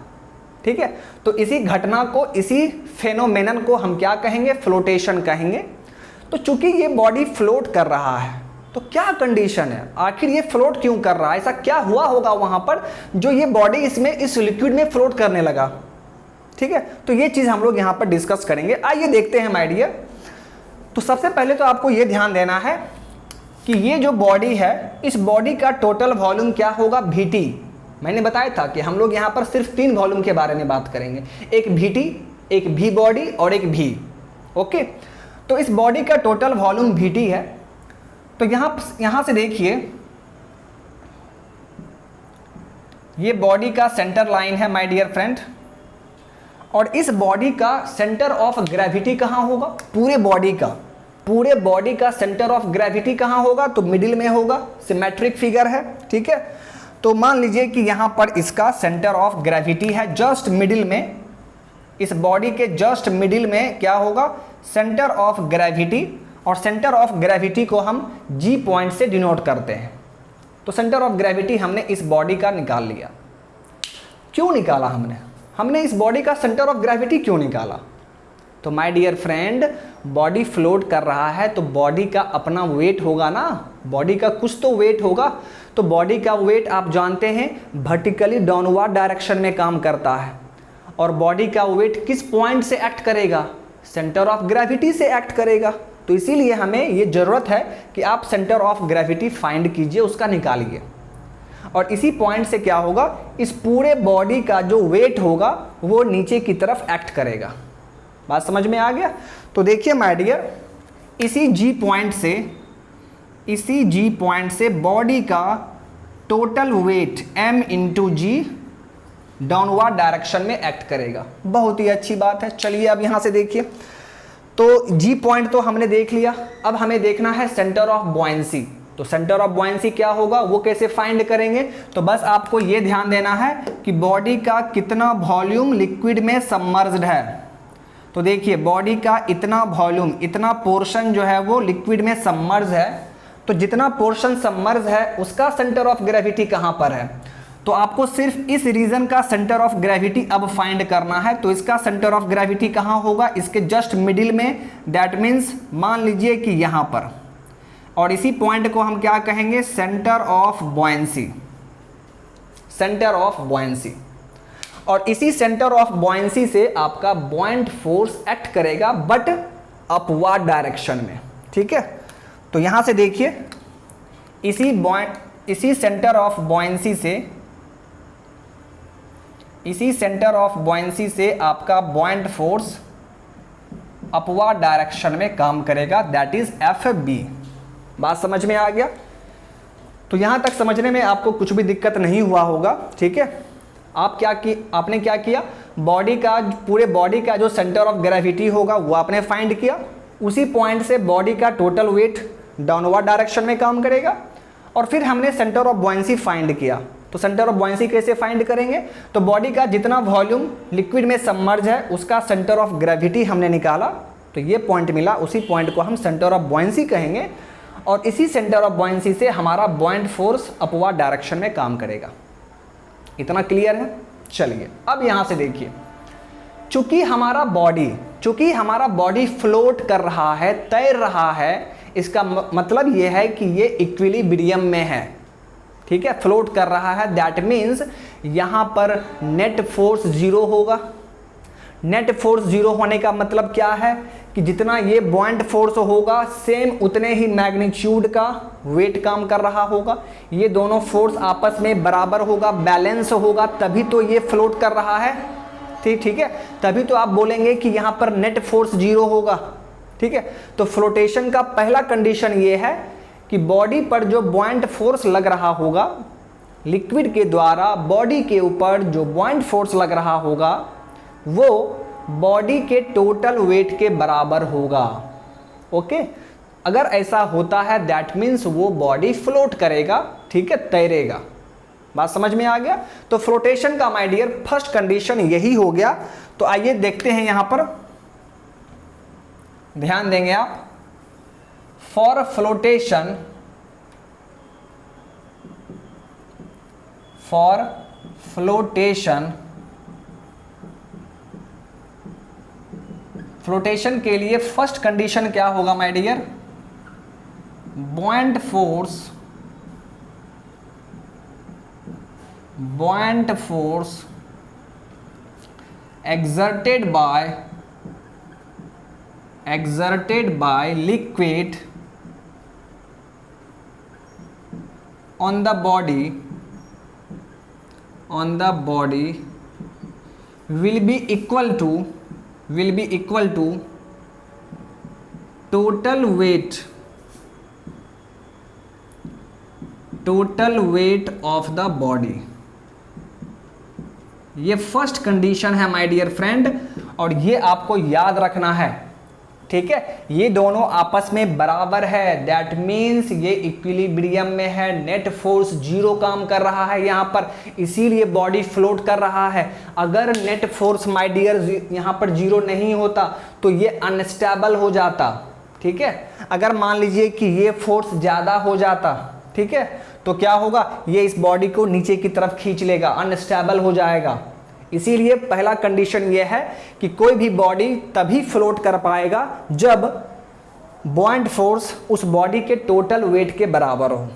ठीक है, तो इसी घटना को, इसी फेनोमेनन को हम क्या कहेंगे? फ्लोटेशन कहेंगे। तो चूंकि ये बॉडी फ्लोट कर रहा है तो क्या कंडीशन है, आखिर ये फ्लोट क्यों कर रहा है, ऐसा क्या हुआ होगा वहां पर जो ये बॉडी इसमें, इस लिक्विड में फ्लोट करने लगा। ठीक है, तो ये चीज हम लोग यहां पर डिस्कस करेंगे। आइए देखते हैं माय डियर। तो सबसे पहले तो आपको ये ध्यान देना है कि ये जो बॉडी है, इस बॉडी का टोटल वॉल्यूम क्या होगा? VT। मैंने बताया था कि हम लोग यहाँ पर सिर्फ 3 वॉल्यूम के बारे में बात करेंगे, एक VT, एक V बॉडी और एक V। ओके, तो इस बॉडी का टोटल वॉल्यूम VT है। तो यहाँ से देखिए, ये बॉडी का सेंटर लाइन है माय डियर फ्रेंड, और इस बॉडी का सेंटर ऑफ ग्रेविटी कहाँ होगा? पूरे बॉडी का सेंटर ऑफ ग्रेविटी कहाँ होगा? तो मिडिल में होगा। सिमेट्रिक फिगर है। ठीक है, तो मान लीजिए कि यहाँ पर इसका सेंटर ऑफ ग्रेविटी है जस्ट मिडिल में, इस बॉडी के जस्ट मिडिल में क्या होगा? सेंटर ऑफ ग्रेविटी, और सेंटर ऑफ ग्रेविटी को हम G पॉइंट से डिनोट करते हैं। तो सेंटर ऑफ ग्रेविटी हमने इस बॉडी का निकाल लिया। क्यों निकाला हमने इस बॉडी का सेंटर ऑफ ग्रेविटी क्यों निकाला? तो my dear friend, body float कर रहा है तो बॉडी का अपना वेट होगा ना, बॉडी का कुछ तो वेट होगा। तो बॉडी का वेट आप जानते हैं वर्टिकली डाउनवर्ड डायरेक्शन में काम करता है, और बॉडी का वेट किस पॉइंट से एक्ट करेगा? सेंटर ऑफ ग्रेविटी से एक्ट करेगा। तो इसीलिए हमें ये ज़रूरत है कि आप सेंटर ऑफ ग्रेविटी फाइंड कीजिए, उसका निकालिए, और इसी पॉइंट से क्या होगा? इस पूरे बॉडी का जो वेट होगा वो नीचे की तरफ एक्ट करेगा। बात समझ में आ गया? तो देखिए माय डियर, इसी G पॉइंट से बॉडी का total wait M into G downward direction में एक्ट करेगा। बहुत ही अच्छी बात है। चलिए अब यहाँ से देखिए, तो G पॉइंट तो हमने देख लिया, अब हमें देखना है सेंटर ऑफ बॉयंसी। तो सेंटर ऑफ बॉयंसी क्या होगा, वो कैसे फाइंड करेंगे? तो बस आपको ये ध्यान देना है कि बॉडी का कितना वॉल्यूम लिक्विड में सबमर्ज्ड है। तो देखिए, बॉडी का इतना वॉल्यूम, इतना पोर्शन जो है वो लिक्विड में सबमर्ज है। तो जितना पोर्शन सबमर्ज है उसका सेंटर ऑफ ग्रेविटी कहाँ पर है? तो आपको सिर्फ इस रीजन का सेंटर ऑफ ग्रेविटी अब फाइंड करना है। तो इसका सेंटर ऑफ ग्रेविटी कहाँ होगा? इसके जस्ट मिडिल में, दैट मीन्स मान लीजिए कि यहाँ पर, और इसी पॉइंट को हम क्या कहेंगे? Centre of buoyancy. Centre of buoyancy, और इसी सेंटर ऑफ बॉयंसी से आपका बॉयंट फोर्स एक्ट करेगा, बट अपवर्ड डायरेक्शन में। ठीक है, तो यहां से देखिए, इसी सेंटर ऑफ बॉयंसी से आपका बॉयंट फोर्स अपवर्ड डायरेक्शन में काम करेगा, दैट इज FB। बात समझ में आ गया? तो यहां तक समझने में आपको कुछ भी दिक्कत नहीं हुआ होगा। ठीक है, आपने क्या किया? बॉडी का, पूरे बॉडी का जो सेंटर ऑफ ग्रेविटी होगा वो आपने फाइंड किया, उसी पॉइंट से बॉडी का टोटल वेट डाउनवर्ड डायरेक्शन में काम करेगा, और फिर हमने सेंटर ऑफ बॉयंसी फाइंड किया। तो सेंटर ऑफ बॉयंसी कैसे फाइंड करेंगे? तो बॉडी का जितना वॉल्यूम लिक्विड में सबमर्ज है उसका सेंटर ऑफ ग्रेविटी हमने निकाला, तो ये पॉइंट मिला, उसी पॉइंट को हम सेंटर ऑफ बॉयंसी कहेंगे, और इसी सेंटर ऑफ बॉयंसी से हमारा बॉयंट फोर्स अपवर्ड डायरेक्शन में काम करेगा। इतना क्लियर है? चलिए अब यहां से देखिए, चूंकि हमारा बॉडी फ्लोट कर रहा है, तैर रहा है, इसका मतलब यह है कि ये इक्विलिब्रियम में है। ठीक है, फ्लोट कर रहा है, दैट मीन्स यहां पर नेट फोर्स 0 होगा। नेट फोर्स 0 होने का मतलब क्या है कि जितना ये बॉयंट फोर्स होगा सेम उतने ही मैग्नीट्यूड का वेट काम कर रहा होगा। ये दोनों फोर्स आपस में बराबर होगा, बैलेंस होगा, तभी तो ये फ्लोट कर रहा है। ठीक है, तभी तो आप बोलेंगे कि यहाँ पर नेट फोर्स 0 होगा। ठीक है, तो फ्लोटेशन का पहला कंडीशन ये है कि बॉडी पर जो बॉयंट फोर्स लग रहा होगा, लिक्विड के द्वारा बॉडी के ऊपर जो बॉयंट फोर्स लग रहा होगा वो बॉडी के टोटल वेट के बराबर होगा। ओके, अगर ऐसा होता है दैट मीन्स वो बॉडी फ्लोट करेगा। ठीक है, तैरेगा। बात समझ में आ गया? तो फ्लोटेशन का माय डियर फर्स्ट कंडीशन यही हो गया। तो आइए देखते हैं, यहां पर ध्यान देंगे आप। For flotation, for flotation, flotation के लिए फर्स्ट कंडीशन क्या होगा my dear? buoyant force, buoyant force exerted by liquid on the body will be equal to total weight of the body। ये फर्स्ट कंडीशन है माय डियर फ्रेंड, और ये आपको याद रखना है, ठीक है। ये दोनों आपस में बराबर है, दैट मीन्स ये इक्विलिब्रियम में है, नेट फोर्स जीरो काम कर रहा है यहाँ पर, इसीलिए बॉडी फ्लोट कर रहा है। अगर नेट फोर्स माय डियर यहाँ पर जीरो नहीं होता तो ये अनस्टेबल हो जाता, ठीक है। अगर मान लीजिए कि ये फोर्स ज़्यादा हो जाता, ठीक है, तो क्या होगा, ये इस बॉडी को नीचे की तरफ खींच लेगा, अनस्टेबल हो जाएगा। इसीलिए पहला कंडीशन ये है कि कोई भी बॉडी तभी फ्लोट कर पाएगा जब बॉयंट फोर्स उस बॉडी के टोटल वेट के बराबर हो।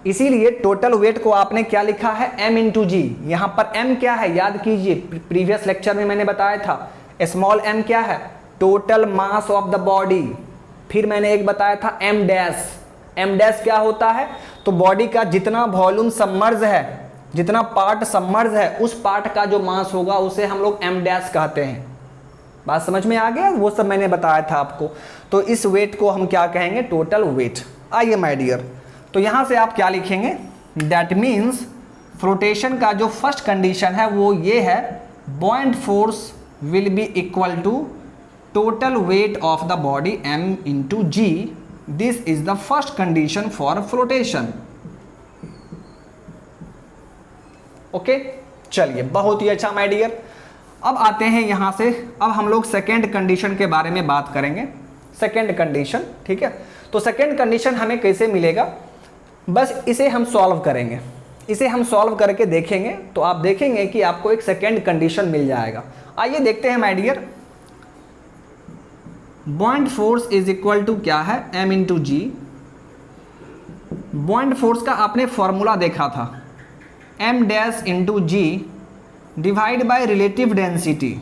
इसीलिए टोटल वेट को आपने क्या लिखा है? m into g. यहाँ पर m क्या है याद कीजिए, प्रीवियस लेक्चर में मैंने बताया था, स्मॉल m क्या है? Total mass of the body. फिर मैंने एक बताया था m डैश क्या होता है? तो बॉडी का जितना वॉल्यूम सबमर्ज है, जितना पार्ट सबमर्ज है, उस पार्ट का जो मास होगा उसे हम लोग m डैश कहते हैं। बात समझ में आ गया? वो सब मैंने बताया था आपको। तो इस वेट को हम क्या कहेंगे? Total weight. आइए माय डियर, तो यहाँ से आप क्या लिखेंगे? दैट मीन्स फ्लोटेशन का जो फर्स्ट कंडीशन है वो ये है, buoyant force will be equal to total weight of the body m into g. This is the first condition for flotation. Okay, चलिए, बहुत ही अच्छा माय डियर। अब आते हैं यहाँ से, अब हम लोग सेकेंड कंडीशन के बारे में बात करेंगे। सेकेंड कंडीशन, ठीक है। तो सेकेंड कंडीशन हमें कैसे मिलेगा? बस इसे हम सॉल्व करेंगे, इसे हम सॉल्व करके देखेंगे तो आप देखेंगे कि आपको एक सेकेंड कंडीशन मिल जाएगा। आइए देखते हैं my dear. Buoyant force is equal to क्या है? m into g. Buoyant force का आपने फॉर्मूला देखा था, m dash into ji divide by relative density,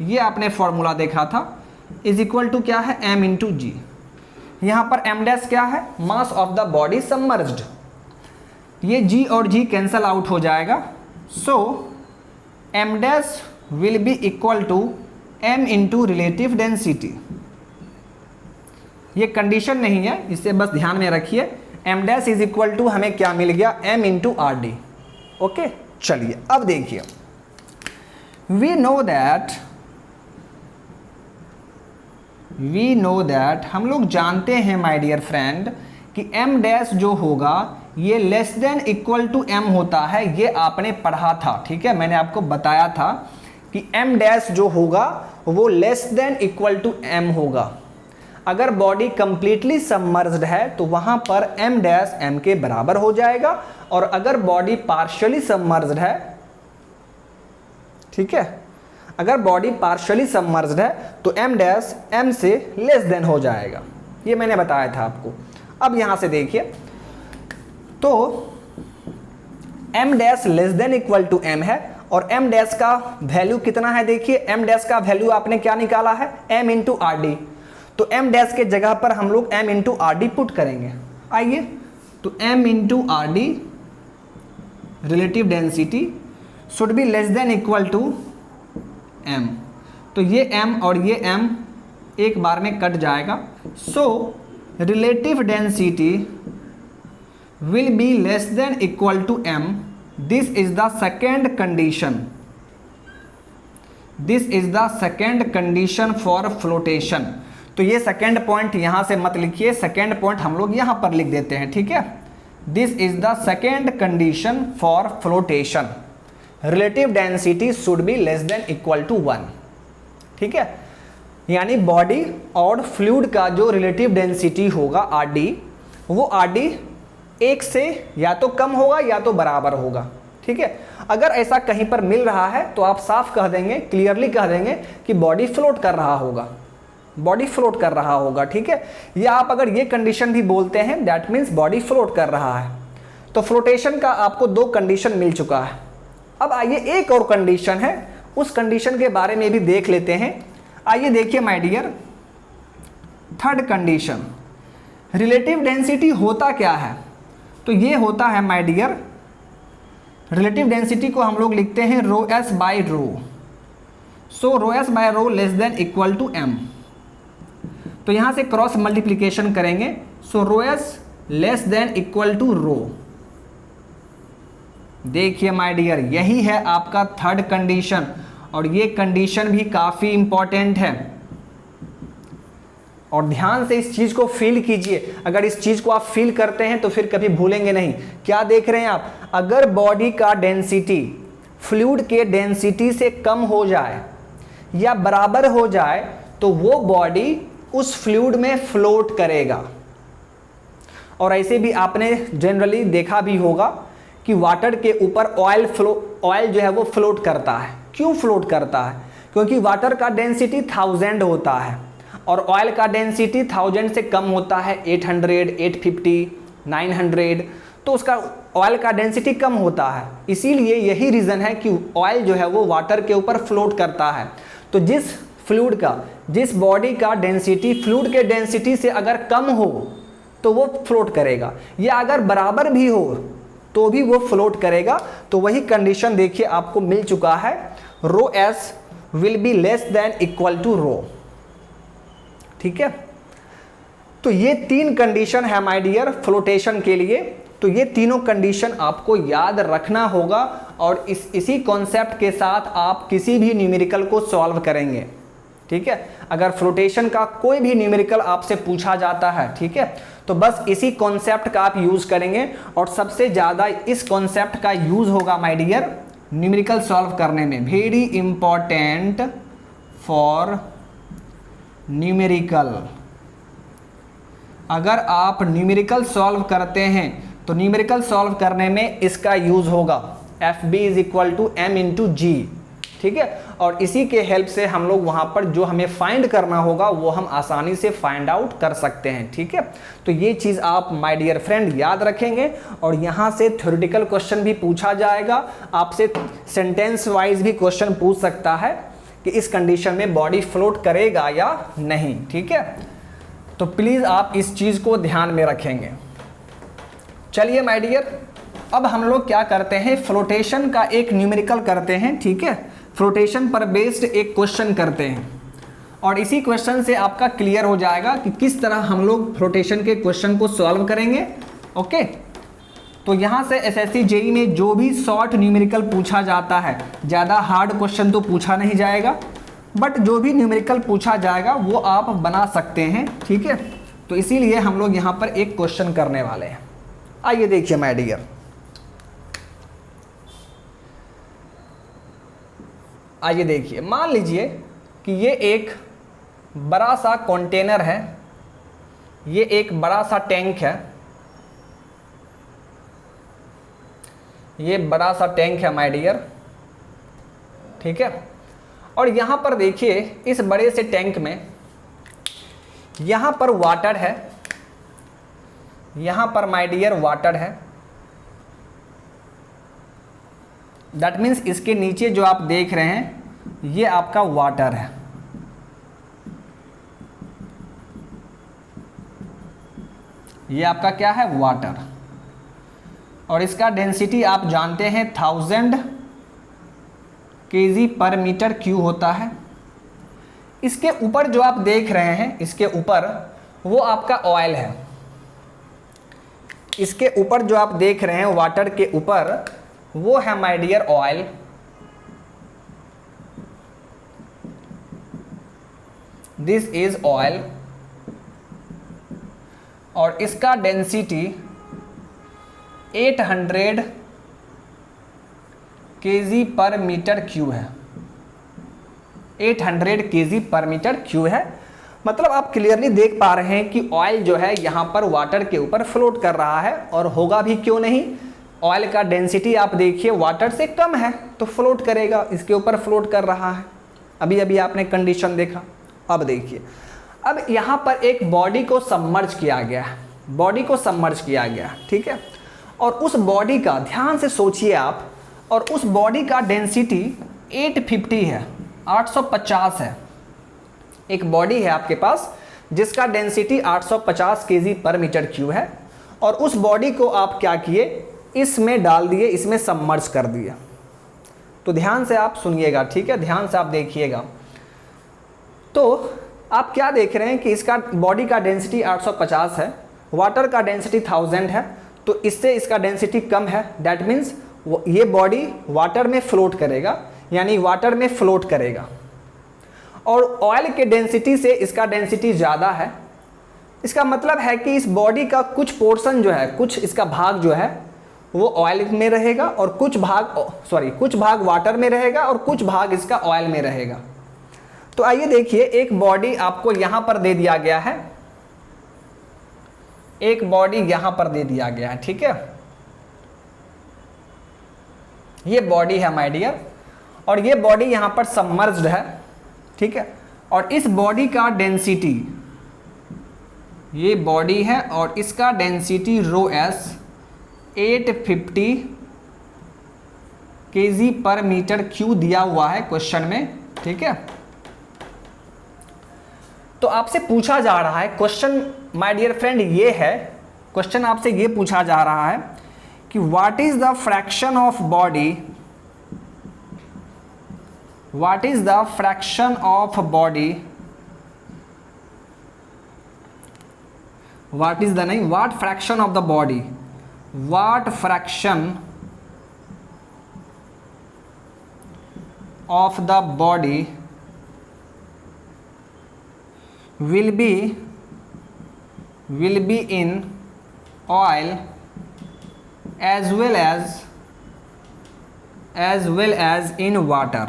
ये आपने फॉर्मूला देखा था, इज इक्वल टू क्या है? m into g. यहाँ पर m डैश क्या है? Mass of the body submerged. ये g और g कैंसल आउट हो जाएगा, so m dash will be equal to m into relative density. ये कंडीशन नहीं है, इसे बस ध्यान में रखिए। m dash is equal to हमें क्या मिल गया? m into R D. Okay, चलिए अब देखिए, वी नो दैट हम लोग जानते हैं माय डियर फ्रेंड कि m डैश जो होगा ये less than equal to m होता है। ये आपने पढ़ा था, ठीक है, मैंने आपको बताया था कि m डैश जो होगा वो less than equal to m होगा। अगर बॉडी कंप्लीटली सबमर्ज्ड है तो वहां पर m डैश m के बराबर हो जाएगा, और अगर बॉडी पार्शियली सबमर्ज्ड है, ठीक है, अगर बॉडी पार्शियली सबमर्ज्ड है तो m डैश m से लेस देन हो जाएगा। ये मैंने बताया था आपको। अब यहां से देखिए, तो m dash less than equal to m है, और m डैश का वैल्यू कितना है? देखिए, m डैश का वैल्यू आपने क्या निकाला है? m into R D. तो m डैश के जगह पर हम लोग m into R D put करेंगे। आइए, तो m into R D relative density should be less than equal to m। तो ये m और ये m एक बार में कट जाएगा, so relative density will be less than equal to m। This is the second condition, this is the second condition for flotation. तो ये सेकेंड पॉइंट यहां से मत लिखिए, सेकेंड पॉइंट हम लोग यहां पर लिख देते हैं, ठीक है। This is the second condition for flotation, relative density should be less than equal to 1, ठीक है। यानी बॉडी और फ्लूइड का जो रिलेटिव डेंसिटी होगा आरडी, वो आरडी एक से या तो कम होगा या तो बराबर होगा। ठीक है, अगर ऐसा कहीं पर मिल रहा है तो आप साफ कह देंगे, क्लियरली कह देंगे कि बॉडी फ्लोट कर रहा होगा, बॉडी फ्लोट कर रहा होगा। ठीक है, या आप अगर ये कंडीशन भी बोलते हैं दैट मीन्स बॉडी फ्लोट कर रहा है। तो फ्लोटेशन का आपको 2 कंडीशन मिल चुका है। अब आइए एक और कंडीशन है, उस कंडीशन के बारे में भी देख लेते हैं। आइए देखिए my dear, third condition, relative density होता क्या है? तो ये होता है माय डियर, रिलेटिव डेंसिटी को हम लोग लिखते हैं rho S by rho. So rho S by rho less than equal to M. तो यहां से क्रॉस मल्टीप्लीकेशन करेंगे, so rho S less than equal to rho. देखिए माय डियर, यही है आपका थर्ड कंडीशन, और ये कंडीशन भी काफी इंपॉर्टेंट है। और ध्यान से इस चीज को फील कीजिए, अगर इस चीज को आप फील करते हैं तो फिर कभी भूलेंगे नहीं। क्या देख रहे हैं आप? अगर बॉडी का डेंसिटी फ्लूइड के डेंसिटी से कम हो जाए या बराबर हो जाए तो वो बॉडी उस फ्लूइड में फ्लोट करेगा। और ऐसे भी आपने जनरली देखा भी होगा कि वाटर के ऊपर ऑयल जो है वो फ्लोट करता है। क्यों फ्लोट करता है? क्योंकि वाटर का डेंसिटी 1000 होता है और ऑयल का डेंसिटी 1000 से कम होता है, 800, 850, 900, तो उसका ऑयल का डेंसिटी कम होता है। इसीलिए यही रीज़न है कि ऑयल जो है वो वाटर के ऊपर फ्लोट करता है। तो जिस बॉडी का डेंसिटी फ्लूइड के डेंसिटी से अगर कम हो तो वो फ्लोट करेगा, या अगर बराबर भी हो तो भी वो फ्लोट करेगा। तो वही कंडीशन देखिए आपको मिल चुका है, rho S will be less than equal to rho. ठीक है, तो ये 3 कंडीशन है माय डियर फ्लोटेशन के लिए। तो ये तीनों कंडीशन आपको याद रखना होगा और इसी कॉन्सेप्ट के साथ आप किसी भी न्यूमेरिकल को सॉल्व करेंगे। ठीक है, अगर फ्लोटेशन का कोई भी न्यूमेरिकल आपसे पूछा जाता है, ठीक है, तो बस इसी कॉन्सेप्ट का आप यूज करेंगे। और सबसे ज़्यादा इस कॉन्सेप्ट का यूज होगा माय डियर न्यूमेरिकल सॉल्व करने में। Very important for numerical. अगर आप न्यूमेरिकल सॉल्व करते हैं तो न्यूमेरिकल सॉल्व करने में इसका यूज होगा, F B is equal to M into G. ठीक है, और इसी के हेल्प से हम लोग वहां पर जो हमें फाइंड करना होगा वो हम आसानी से फाइंड आउट कर सकते हैं। ठीक है, तो ये चीज़ आप माय डियर फ्रेंड याद रखेंगे। और यहाँ से थ्योरेटिकल क्वेश्चन भी पूछा जाएगा, आपसे सेंटेंस वाइज भी क्वेश्चन पूछ सकता है कि इस कंडीशन में बॉडी फ्लोट करेगा या नहीं। ठीक है, तो प्लीज़ आप इस चीज़ को ध्यान में रखेंगे। चलिए माय डियर, अब हम लोग क्या करते हैं, फ्लोटेशन का एक न्यूमेरिकल करते हैं। ठीक है, फ्लोटेशन पर बेस्ड एक क्वेश्चन करते हैं और इसी क्वेश्चन से आपका क्लियर हो जाएगा कि किस तरह हम लोग फ्लोटेशन के क्वेश्चन को सॉल्व करेंगे। ओके, तो यहाँ से एसएससी जेई में जो भी शॉर्ट न्यूमेरिकल पूछा जाता है, ज़्यादा हार्ड क्वेश्चन तो पूछा नहीं जाएगा, बट जो भी न्यूमेरिकल पूछा जाएगा वो आप बना सकते हैं। ठीक है, तो इसीलिए हम लोग यहाँ पर एक क्वेश्चन करने वाले हैं। आइए देखिए माय डियर, आइए देखिए, मान लीजिए कि ये एक बड़ा सा कंटेनर है, ये एक बड़ा सा टैंक है, ये बड़ा सा टैंक है माय डियर। ठीक है, और यहाँ पर देखिए इस बड़े से टैंक में यहाँ पर वाटर है, यहाँ पर माय डियर वाटर है। दैट मीन्स इसके नीचे जो आप देख रहे हैं ये आपका वाटर है। ये आपका क्या है, वाटर। और इसका डेंसिटी आप जानते हैं 1000 kg पर मीटर क्यूब होता है। इसके ऊपर जो आप देख रहे हैं, इसके ऊपर वो आपका ऑयल है। इसके ऊपर जो आप देख रहे हैं वाटर के ऊपर वो है my dear oil. This is oil और इसका डेंसिटी 800 kg पर मीटर क्यूब है। 800 kg पर मीटर क्यूब है। मतलब आप क्लियरली देख पा रहे हैं कि ऑयल जो है यहाँ पर वाटर के ऊपर फ्लोट कर रहा है, और होगा भी क्यों नहीं, ऑयल का डेंसिटी आप देखिए वाटर से कम है तो फ्लोट करेगा, इसके ऊपर फ्लोट कर रहा है। अभी अभी आपने कंडीशन देखा। अब देखिए, अब यहाँ पर एक बॉडी को सबमर्ज किया गया है, बॉडी को सबमर्ज किया गया, ठीक है, और उस बॉडी का ध्यान से सोचिए आप, और उस बॉडी का डेंसिटी 850 है, 850 है। एक बॉडी है आपके पास जिसका डेंसिटी 850 kg पर मीटर क्यूब है, और उस बॉडी को आप क्या किए, इसमें डाल दिए, इसमें सबमर्ज कर दिए। तो ध्यान से आप सुनिएगा, ठीक है, ध्यान से आप देखिएगा। तो आप क्या देख रहे हैं कि इसका बॉडी का डेंसिटी 850 है, वाटर का डेंसिटी 1000 है, तो इससे इसका डेंसिटी कम है। दैट मीन्स ये बॉडी वाटर में फ्लोट करेगा, यानी वाटर में फ्लोट करेगा, और ऑयल के डेंसिटी से इसका डेंसिटी ज़्यादा है। इसका मतलब है कि इस बॉडी का कुछ पोर्शन जो है, कुछ इसका भाग जो है वो ऑयल में रहेगा, और कुछ भाग वाटर में रहेगा, और कुछ भाग इसका ऑयल में रहेगा। तो आइए देखिए, एक बॉडी आपको यहां पर दे दिया गया है, एक बॉडी यहां पर दे दिया गया है, ठीक है, ये बॉडी है माय डियर, और ये बॉडी यहां पर सबमर्ज्ड है, ठीक है, और इस बॉडी का डेंसिटी, ये बॉडी है और इसका डेंसिटी रो एस 850 kg पर मीटर क्यूब दिया हुआ है क्वेश्चन में, ठीक है। तो आपसे पूछा जा रहा है क्वेश्चन, माय डियर फ्रेंड, ये है क्वेश्चन, आपसे ये पूछा जा रहा है कि what is the fraction of body, what is the fraction of body, what is the नहीं, what fraction of the body, what fraction of the body will be in oil as well as in water।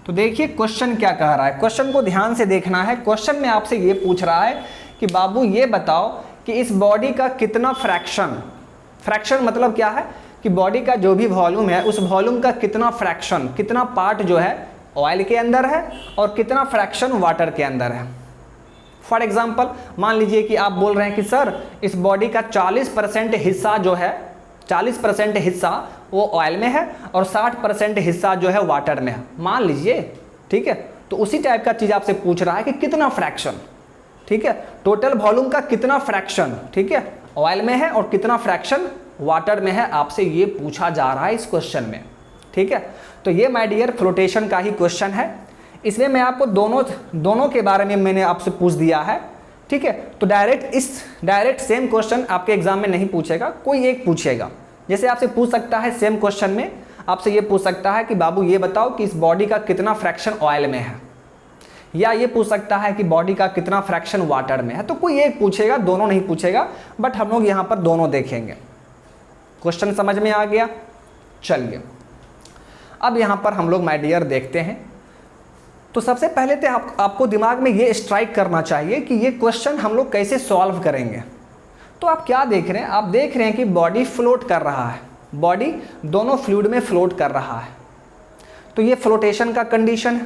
तो देखिए क्वेश्चन क्या कह रहा है, क्वेश्चन को ध्यान से देखना है। क्वेश्चन में आपसे ये पूछ रहा है कि बाबू ये बताओ कि इस बॉडी का कितना फ्रैक्शन, फ्रैक्शन मतलब क्या है कि बॉडी का जो भी वॉल्यूम है उस वॉल्यूम का कितना फ्रैक्शन, कितना पार्ट जो है ऑयल के अंदर है और कितना फ्रैक्शन वाटर के अंदर है। फॉर एग्जांपल मान लीजिए कि आप बोल रहे हैं कि सर इस बॉडी का 40% हिस्सा जो है, 40% हिस्सा वो ऑयल में है और 60% हिस्सा जो है वाटर में है, मान लीजिए, ठीक है। तो उसी टाइप का चीज़ आपसे पूछ रहा है कि कितना फ्रैक्शन, ठीक है, टोटल वॉल्यूम का कितना फ्रैक्शन, ठीक है, ऑयल में है और कितना फ्रैक्शन वाटर में है, आपसे ये पूछा जा रहा है इस क्वेश्चन में, ठीक है। तो ये माय डियर फ्लोटेशन का ही क्वेश्चन है। इसमें मैं आपको दोनों के बारे में मैंने आपसे पूछ दिया है, ठीक है। तो डायरेक्ट सेम क्वेश्चन आपके एग्जाम में नहीं पूछेगा, कोई एक पूछेगा। जैसे आपसे पूछ सकता है सेम क्वेश्चन में आपसे ये पूछ सकता है कि बाबू ये बताओ कि इस बॉडी का कितना फ्रैक्शन ऑयल में है, या ये पूछ सकता है कि बॉडी का कितना फ्रैक्शन वाटर में है। तो कोई एक पूछेगा, दोनों नहीं पूछेगा, बट हम लोग यहाँ पर दोनों देखेंगे। क्वेश्चन समझ में आ गया? चलिए अब यहाँ पर हम लोग माय डियर देखते हैं। तो सबसे पहले तो आपको दिमाग में ये स्ट्राइक करना चाहिए कि ये क्वेश्चन हम लोग कैसे सॉल्व करेंगे। तो आप क्या देख रहे हैं? आप देख रहे हैं कि बॉडी फ्लोट कर रहा है, बॉडी दोनों फ्लूइड में फ्लोट कर रहा है। तो ये फ्लोटेशन का कंडीशन है,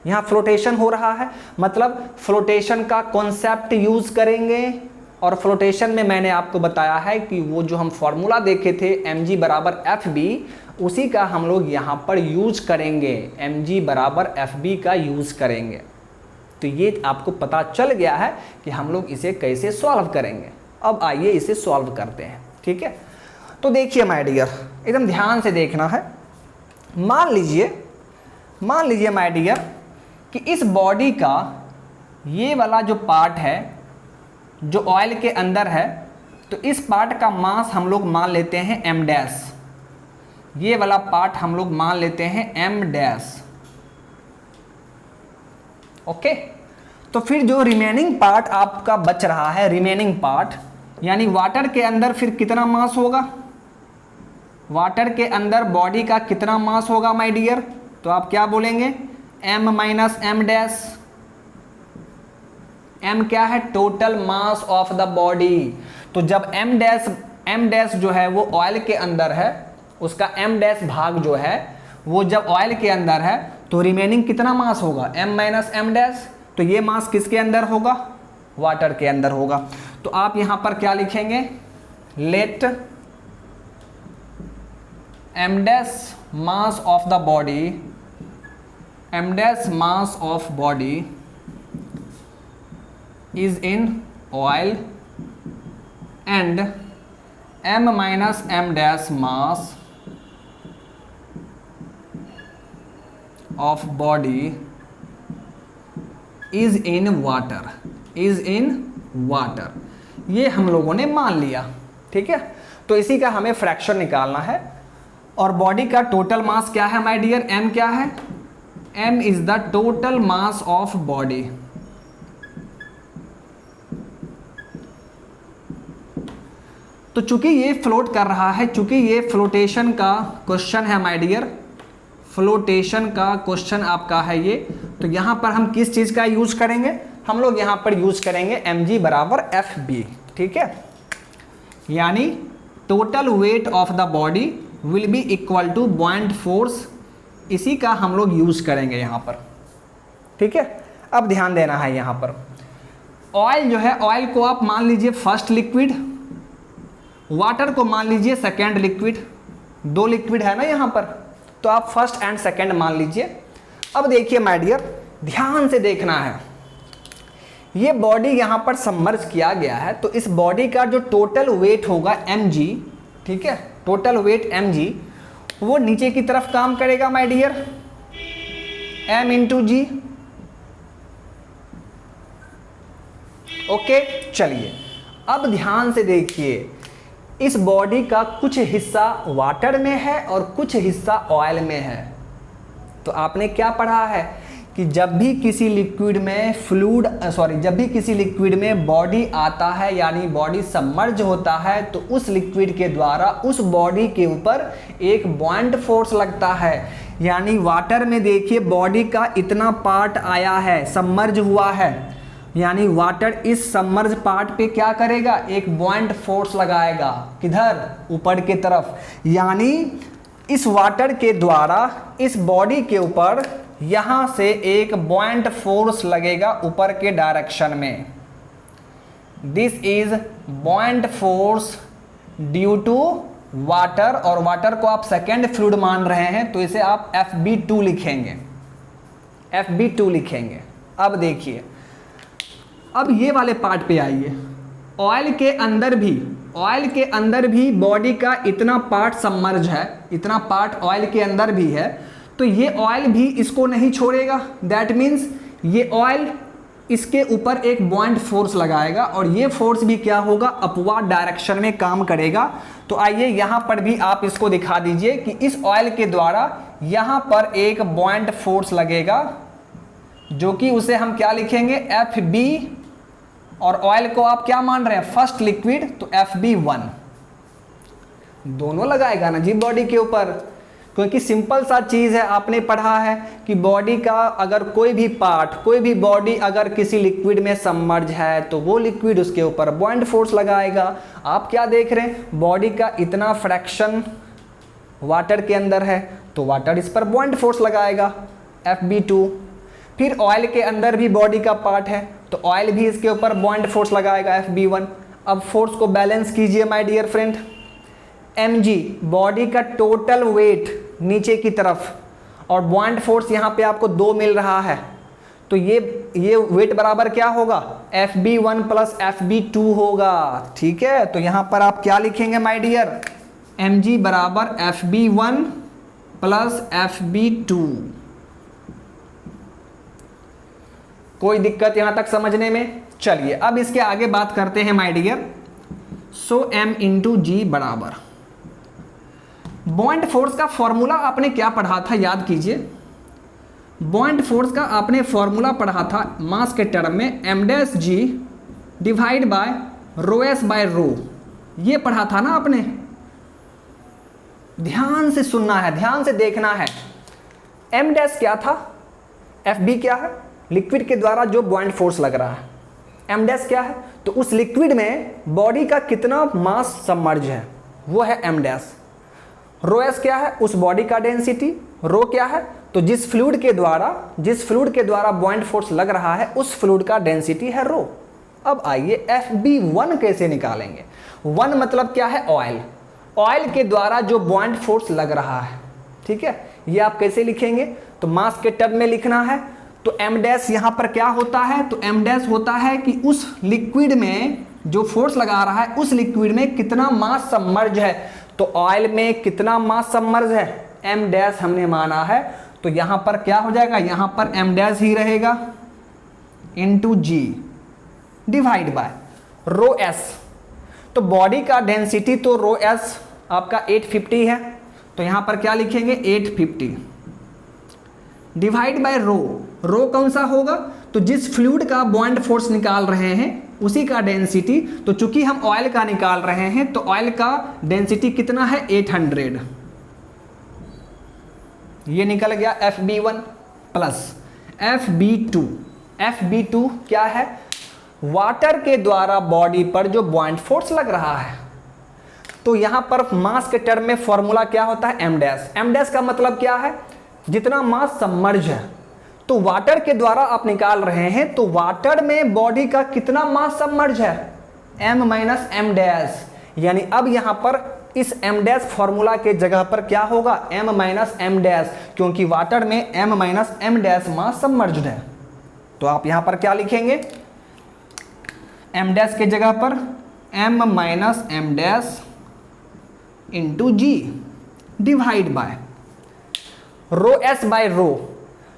यहाँ फ्लोटेशन हो रहा है, मतलब फ्लोटेशन का कॉन्सेप्ट यूज़ करेंगे। और फ्लोटेशन में मैंने आपको बताया है कि वो जो हम फॉर्मूला देखे थे mg बराबर FB, उसी का हम लोग यहाँ पर यूज करेंगे, mg बराबर FB का यूज़ करेंगे। तो ये आपको पता चल गया है कि हम लोग इसे कैसे सॉल्व करेंगे। अब आइए इसे सॉल्व करते हैं, ठीक है। तो देखिए माय डियर, एकदम ध्यान से देखना है। मान लीजिए माय डियर कि इस बॉडी का ये वाला जो पार्ट है जो ऑयल के अंदर है, तो इस पार्ट का मास हम लोग मान लेते हैं m डैश, ये वाला पार्ट हम लोग मान लेते हैं m डैश, ओके। तो फिर जो रिमेनिंग पार्ट आपका बच रहा है, रिमेनिंग पार्ट यानी वाटर के अंदर फिर कितना मास होगा, वाटर के अंदर बॉडी का कितना मास होगा माय डियर, तो आप क्या बोलेंगे, m minus M dash. m क्या है, total mass of the body. तो जब m डैश जो है वो ऑयल के अंदर है, उसका m डैश भाग जो है वो जब ऑयल के अंदर है तो रिमेनिंग कितना मास होगा, m माइनस एम डैश। तो ये मास किसके अंदर होगा, वाटर के अंदर होगा। तो आप यहां पर क्या लिखेंगे, let m dash mass of the body, m dash mass of body is in oil and m minus m dash mass of body is in water, is in water। ये हम लोगों ने मान लिया, ठीक है। तो इसी का हमें फ्रैक्शन निकालना है। और बॉडी का टोटल मास क्या है माय डियर, m क्या है, m is the total mass of body. तो चूंकि ये फ्लोट कर रहा है, चूंकि ये फ्लोटेशन का क्वेश्चन है माय डियर, फ्लोटेशन का क्वेश्चन आपका है ये, तो यहां पर हम किस चीज का यूज करेंगे, हम लोग यहां पर यूज करेंगे mg बराबर fb, ठीक है। यानी total weight of the body will be equal to buoyant force, इसी का हम लोग यूज करेंगे यहां पर, ठीक है। अब ध्यान देना है यहां पर, ऑयल जो है, ऑयल को आप मान लीजिए फर्स्ट लिक्विड, वाटर को मान लीजिए सेकेंड लिक्विड, दो लिक्विड है ना यहाँ पर, तो आप फर्स्ट एंड सेकेंड मान लीजिए। अब देखिए माय डियर, ध्यान से देखना है, ये बॉडी यहाँ पर सबमर्ज किया गया है, तो इस बॉडी का जो टोटल वेट होगा mg, ठीक है, टोटल वेट mg, वो नीचे की तरफ काम करेगा my dear, m into G. Okay, चलिए अब ध्यान से देखिए, इस बॉडी का कुछ हिस्सा वाटर में है और कुछ हिस्सा ऑयल में है। तो आपने क्या पढ़ा है कि जब भी किसी लिक्विड में जब भी किसी लिक्विड में बॉडी आता है, यानी बॉडी सबमर्ज होता है, तो उस लिक्विड के द्वारा उस बॉडी के ऊपर एक बॉइंट फोर्स लगता है। यानी वाटर में देखिए बॉडी का इतना पार्ट आया है, सबमर्ज हुआ है, यानी वाटर इस सबमर्ज पार्ट पे क्या करेगा, एक बॉइंट फोर्स लगाएगा, किधर, ऊपर की तरफ। यानी इस वाटर के द्वारा इस बॉडी के ऊपर यहां से एक बॉइंट फोर्स लगेगा ऊपर के डायरेक्शन में। This is buoyant force due to water, और वाटर को आप सेकेंड फ्लूइड मान रहे हैं, तो इसे आप FB2 लिखेंगे, FB2 लिखेंगे। अब देखिए, अब ये वाले पार्ट पे आइए, ऑयल के अंदर भी बॉडी का इतना पार्ट सबमर्ज है, इतना पार्ट ऑयल के अंदर भी है, तो ये ऑयल भी इसको नहीं छोड़ेगा। दैट मीन्स ये ऑयल इसके ऊपर एक बॉइंट फोर्स लगाएगा, और ये फोर्स भी क्या होगा, अपवर्ड डायरेक्शन में काम करेगा। तो आइए यहाँ पर भी आप इसको दिखा दीजिए कि इस ऑयल के द्वारा यहाँ पर एक बॉइंट फोर्स लगेगा, जो कि उसे हम क्या लिखेंगे, FB, और ऑयल को आप क्या मान रहे हैं, फर्स्ट लिक्विड, तो FB1 दोनों लगाएगा ना जी बॉडी के ऊपर। क्योंकि सिंपल सा चीज़ है, आपने पढ़ा है कि बॉडी का अगर कोई भी पार्ट, कोई भी बॉडी अगर किसी लिक्विड में सबमर्ज है, तो वो लिक्विड उसके ऊपर बॉइंट फोर्स लगाएगा। आप क्या देख रहे हैं, बॉडी का इतना फ्रैक्शन वाटर के अंदर है, तो वाटर इस पर बॉइंट फोर्स लगाएगा, FB2। फिर ऑयल के अंदर भी बॉडी का पार्ट है, तो ऑयल भी इसके ऊपर बॉइंट फोर्स लगाएगा, FB1। अब फोर्स को बैलेंस कीजिए my dear friend, mg body का टोटल वेट नीचे की तरफ, और बॉइंट फोर्स यहाँ पे आपको 2 मिल रहा है, तो ये वेट बराबर क्या होगा, FB1 प्लस FB2 होगा, ठीक है। तो यहाँ पर आप क्या लिखेंगे माय डियर, mg बराबर FB1 प्लस FB2। कोई दिक्कत यहां तक समझने में? चलिए अब इसके आगे बात करते हैं my dear. So m into G बराबर, बॉइंट फोर्स का फॉर्मूला आपने क्या पढ़ा था, याद कीजिए। बॉइंट फोर्स का आपने फॉर्मूला पढ़ा था मास के टर्म में, m' g divide by rho S by rho, ये पढ़ा था ना आपने। ध्यान से सुनना है, ध्यान से देखना है। एम डैश क्या था, एफ बी क्या है, लिक्विड के द्वारा जो बॉइंड फोर्स लग रहा है। एम डैश क्या है, तो उस लिक्विड में बॉडी का कितना मास सबमर्ज है वो है एम डैश। रो एस क्या है, उस बॉडी का डेंसिटी। रो क्या है, तो जिस फ्लूइड के द्वारा बॉइंड फोर्स लग रहा है उस फ्लूइड का डेंसिटी है रो। अब आइए एफ बी वन कैसे निकालेंगे। वन मतलब क्या है, ऑयल। ऑयल के द्वारा जो बॉइंड फोर्स लग रहा है, ठीक है, ये आप कैसे लिखेंगे, तो मास के टर्म में लिखना है। तो एम डैश यहाँ पर क्या होता है, तो एम डैश होता है कि उस लिक्विड में जो फोर्स लगा रहा है उस लिक्विड में कितना मास सबमर्ज है। तो ऑयल में कितना मास सबमर्ज है, एम डैश हमने माना है। तो यहाँ पर क्या हो जाएगा, यहाँ पर एम डैश ही रहेगा into ji divide by rho S. तो बॉडी का डेंसिटी तो रो एस आपका 850 है, तो यहाँ पर क्या लिखेंगे 850 डिवाइड बाय रो। रो कौन सा होगा, तो जिस फ्लूइड का बॉइंड फोर्स निकाल रहे हैं उसी का डेंसिटी। तो चूंकि हम ऑयल का निकाल रहे हैं तो ऑयल का डेंसिटी कितना है 800, ये निकल गया F B one plus F B two. F B two क्या है, वाटर के द्वारा बॉडी पर जो बॉइंड फोर्स लग रहा है। तो यहां पर मास के टर्म में फॉर्मूला क्या होता है, एम डैश। एम डैश का मतलब क्या है, जितना मास सबमर्ज है। तो वाटर के द्वारा आप निकाल रहे हैं तो वाटर में बॉडी का कितना मास सबमर्ज है, एम माइनस एम डैश। यानी अब यहां पर इस एम डैश फॉर्मूला के जगह पर क्या होगा, एम माइनस एम डैश, क्योंकि वाटर में एम माइनस एम डैश मास सबमर्ज्ड है। तो आप यहां पर क्या लिखेंगे, एम डैश के जगह पर M minus M dash into ji divide by rho S by rho.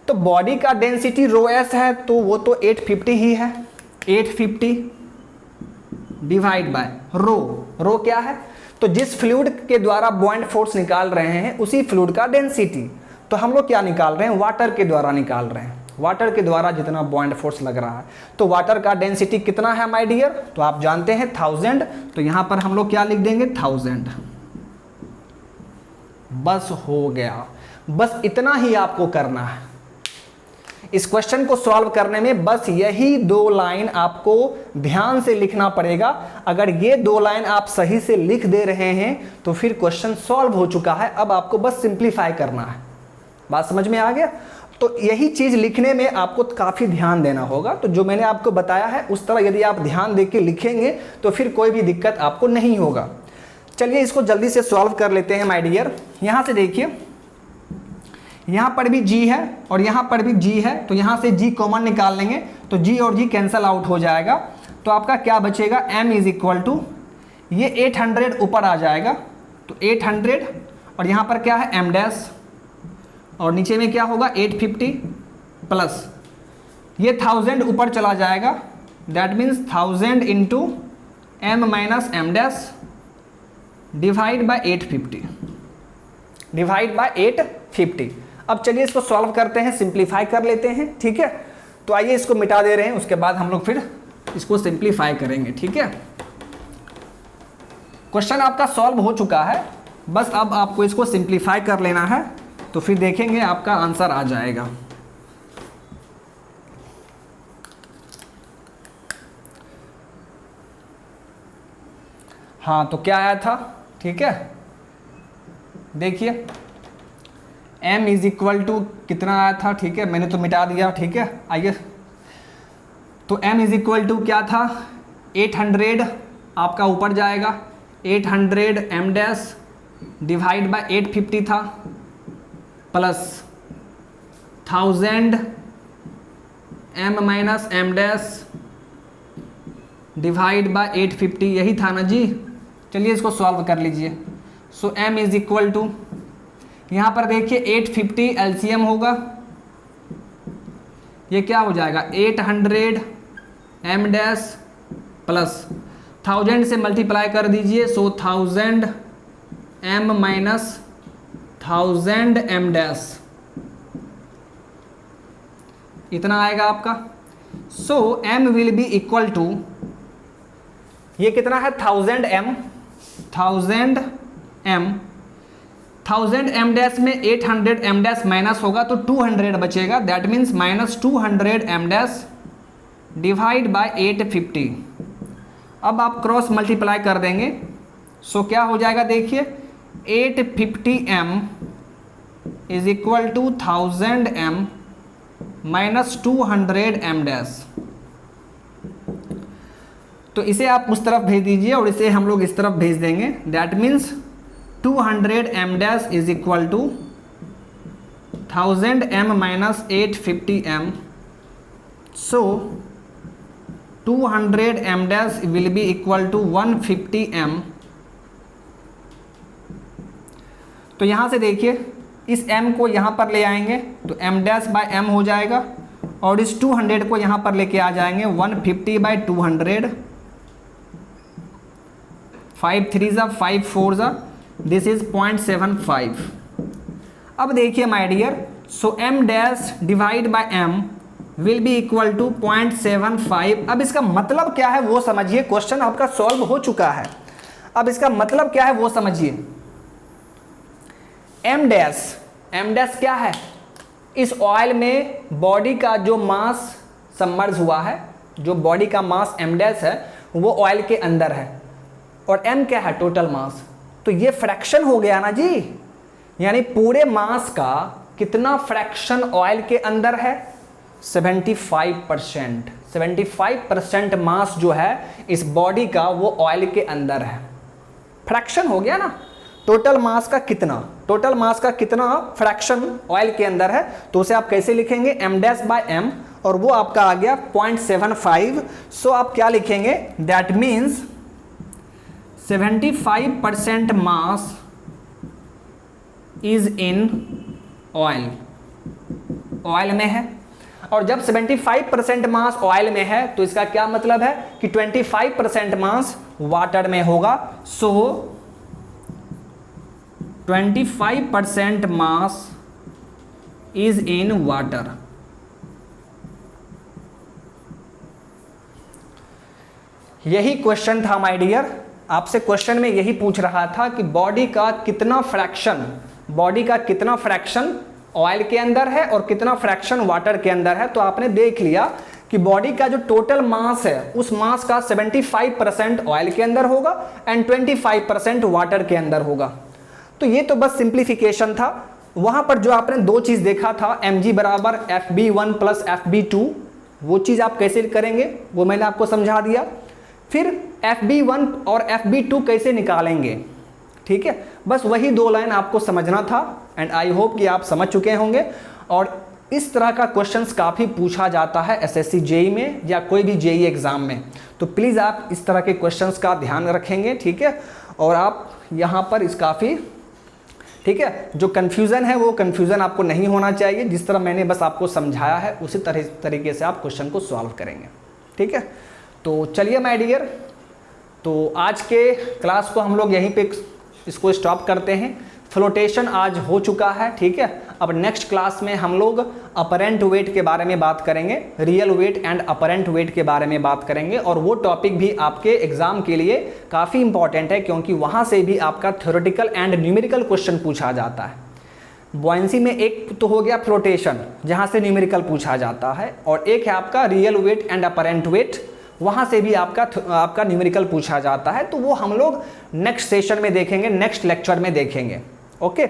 तो बॉडी का डेंसिटी रो एस है तो वो तो 850 ही है, 850 डिवाइड बाय रो। रो क्या है, तो जिस फ्लूइड के द्वारा बॉइंड फोर्स निकाल रहे हैं उसी फ्लूइड का डेंसिटी। तो हम लोग क्या निकाल रहे हैं, वाटर के द्वारा निकाल रहे हैं, वाटर के द्वारा जितना बॉइंड फोर्स लग रहा है। तो वाटर का डेंसिटी कितना है माय डियर, तो आप जानते हैं 1000। तो यहां पर हम लोग क्या लिख देंगे 1000। बस हो गया, बस इतना ही आपको करना है। इस क्वेश्चन को सॉल्व करने में बस यही 2 लाइन आपको ध्यान से लिखना पड़ेगा। अगर ये 2 लाइन आप सही से लिख दे रहे हैं तो फिर क्वेश्चन सॉल्व हो चुका है। अब आपको बस सिंप्लीफाई करना है। बात समझ में आ गया। तो यही चीज लिखने में आपको काफी ध्यान देना होगा। तो जो मैंने आपको बताया है उस तरह यदि आप ध्यान देके लिखेंगे तो फिर कोई भी दिक्कत आपको नहीं होगा। चलिए इसको जल्दी से सॉल्व कर लेते हैं माय डियर। यहां से देखिए, यहां पर भी g है और यहां पर भी g है, तो यहां से g कॉमन निकाल लेंगे तो g और g कैंसल आउट हो जाएगा। तो आपका क्या बचेगा, m इज इक्वल टू ये 800 ऊपर आ जाएगा तो 800 और यहां पर क्या है m डैश और नीचे में क्या होगा 850 प्लस ये 1000 ऊपर चला जाएगा, that means 1000 into m minus M dash divide by 850 divide by 850। अब चलिए इसको सॉल्व करते हैं, सिंप्लीफाई कर लेते हैं, ठीक है। तो आइए इसको मिटा दे रहे हैं, उसके बाद हम लोग फिर इसको सिंप्लीफाई करेंगे, ठीक है। क्वेश्चन आपका सॉल्व हो चुका है, बस अब आपको इसको सिंप्लीफाई कर लेना है तो फिर देखेंगे आपका आंसर आ जाएगा। हाँ, तो क्या आया था, ठीक है, देखिए m इज इक्वल टू कितना आया था, ठीक है, मैंने तो मिटा दिया, ठीक है। आइए, तो m इज इक्वल टू क्या था 800 आपका ऊपर जाएगा, 800 m डैश डिवाइड बाय 850 था plus 1000 m minus M dash divide by 850, यही था ना जी। चलिए इसको सॉल्व कर लीजिए। सो m इज इक्वल टू, यहाँ पर देखिए 850 एलसीएम होगा, ये क्या हो जाएगा 800 m डैश प्लस 1000 से मल्टीप्लाई कर दीजिए, so 1000 m minus 1000 m dash इतना आएगा आपका। So m will be equal to, ये कितना है 1000 m 1000 एम डैश में 800 एम डैश माइनस होगा तो 200 बचेगा, that means -200 M dash divide by 850। अब आप क्रॉस मल्टीप्लाई कर देंगे, सो क्या हो जाएगा देखिए, 850 M is equal to 1000 M minus 200 M dash. तो इसे आप उस तरफ भेज दीजिए और इसे हम लोग इस तरफ भेज देंगे, that means 200 M dash is equal to 1000 M minus 850 M, so 200 M dash will be equal to 150 M. तो यहाँ से देखिए इस m को यहाँ पर ले आएंगे तो m डैश बाय m हो जाएगा, और इस 200 को यहाँ पर लेके आ जाएंगे 150 बाई 200, 5 3 ज़ा 5 4 ज़ा, दिस इज 0.75। अब देखिए my dear, so m dash divide by m will be equal to 0.75। अब इसका मतलब क्या है वो समझिए, क्वेश्चन आपका सॉल्व हो चुका है, अब इसका मतलब क्या है वो समझिए। m डैश क्या है, इस ऑयल में बॉडी का जो मास सबमर्ज हुआ है, जो बॉडी का मास m डैश है वो ऑयल के अंदर है, और m क्या है, टोटल मास। तो ये फ्रैक्शन हो गया ना जी, यानी पूरे मास का कितना फ्रैक्शन ऑयल के अंदर है, 75%। 75% मास जो है इस बॉडी का वो ऑयल के अंदर है। फ्रैक्शन हो गया ना, टोटल मास का कितना फ्रैक्शन ऑयल के अंदर है, तो उसे आप कैसे लिखेंगे, m डैश बाय m, और वो आपका आ गया 0.75। सो आप क्या लिखेंगे, that means 75% mass is in oil, oil में है। और जब 75% मास ऑयल में है तो इसका क्या मतलब है कि 25% मास वाटर में होगा। सो 25% मास इज इन वाटर। यही क्वेश्चन था माय डियर, आपसे क्वेश्चन में यही पूछ रहा था कि बॉडी का कितना फ्रैक्शन ऑयल के अंदर है और कितना फ्रैक्शन वाटर के अंदर है। तो आपने देख लिया कि बॉडी का जो टोटल मास है उस मास का 75% ऑयल के अंदर होगा एंड 25% वाटर के अंदर होगा। तो ये तो बस सिंप्लीफिकेशन था। वहां पर जो आपने दो चीज देखा था, mg बराबर FB1 प्लस FB2, वो चीज आप कैसे करेंगे वो मैंने आपको समझा दिया। फिर FB1 और FB2 कैसे निकालेंगे, ठीक है, बस वही दो लाइन आपको समझना था एंड आई होप कि आप समझ चुके होंगे। और इस तरह का क्वेश्चंस काफ़ी पूछा जाता है SSC JEE में या कोई भी JEE एग्ज़ाम में, तो प्लीज़ आप इस तरह के क्वेश्चंस का ध्यान रखेंगे, ठीक है। और आप यहाँ पर इस काफ़ी, ठीक है, जो कन्फ्यूज़न है वो कन्फ्यूज़न आपको नहीं होना चाहिए। जिस तरह मैंने बस आपको समझाया है उसी तरीके से आप क्वेश्चन को सॉल्व करेंगे, ठीक है। तो चलिए माय डियर, तो आज के क्लास को हम लोग यहीं पे इसको स्टॉप करते हैं। फ्लोटेशन आज हो चुका है, ठीक है। अब नेक्स्ट क्लास में हम लोग अपरेंट वेट के बारे में बात करेंगे, real weight and apparent weight के बारे में बात करेंगे। और वो टॉपिक भी आपके एग्जाम के लिए काफ़ी इंपॉर्टेंट है, क्योंकि वहाँ से भी आपका थ्योरेटिकल एंड न्यूमेरिकल क्वेश्चन पूछा जाता है। बॉयंसी में एक तो हो गया फ्लोटेशन, जहाँ से न्यूमेरिकल पूछा जाता है, और एक है आपका real weight and apparent weight, वहाँ से भी आपका न्यूमेरिकल पूछा जाता है। तो वो हम लोग नेक्स्ट सेशन में देखेंगे, नेक्स्ट लेक्चर में देखेंगे, ओके।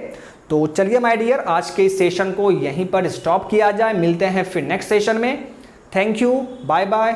तो चलिए माय डियर, आज के इस सेशन को यहीं पर स्टॉप किया जाए। मिलते हैं फिर नेक्स्ट सेशन में। Thank you, bye bye.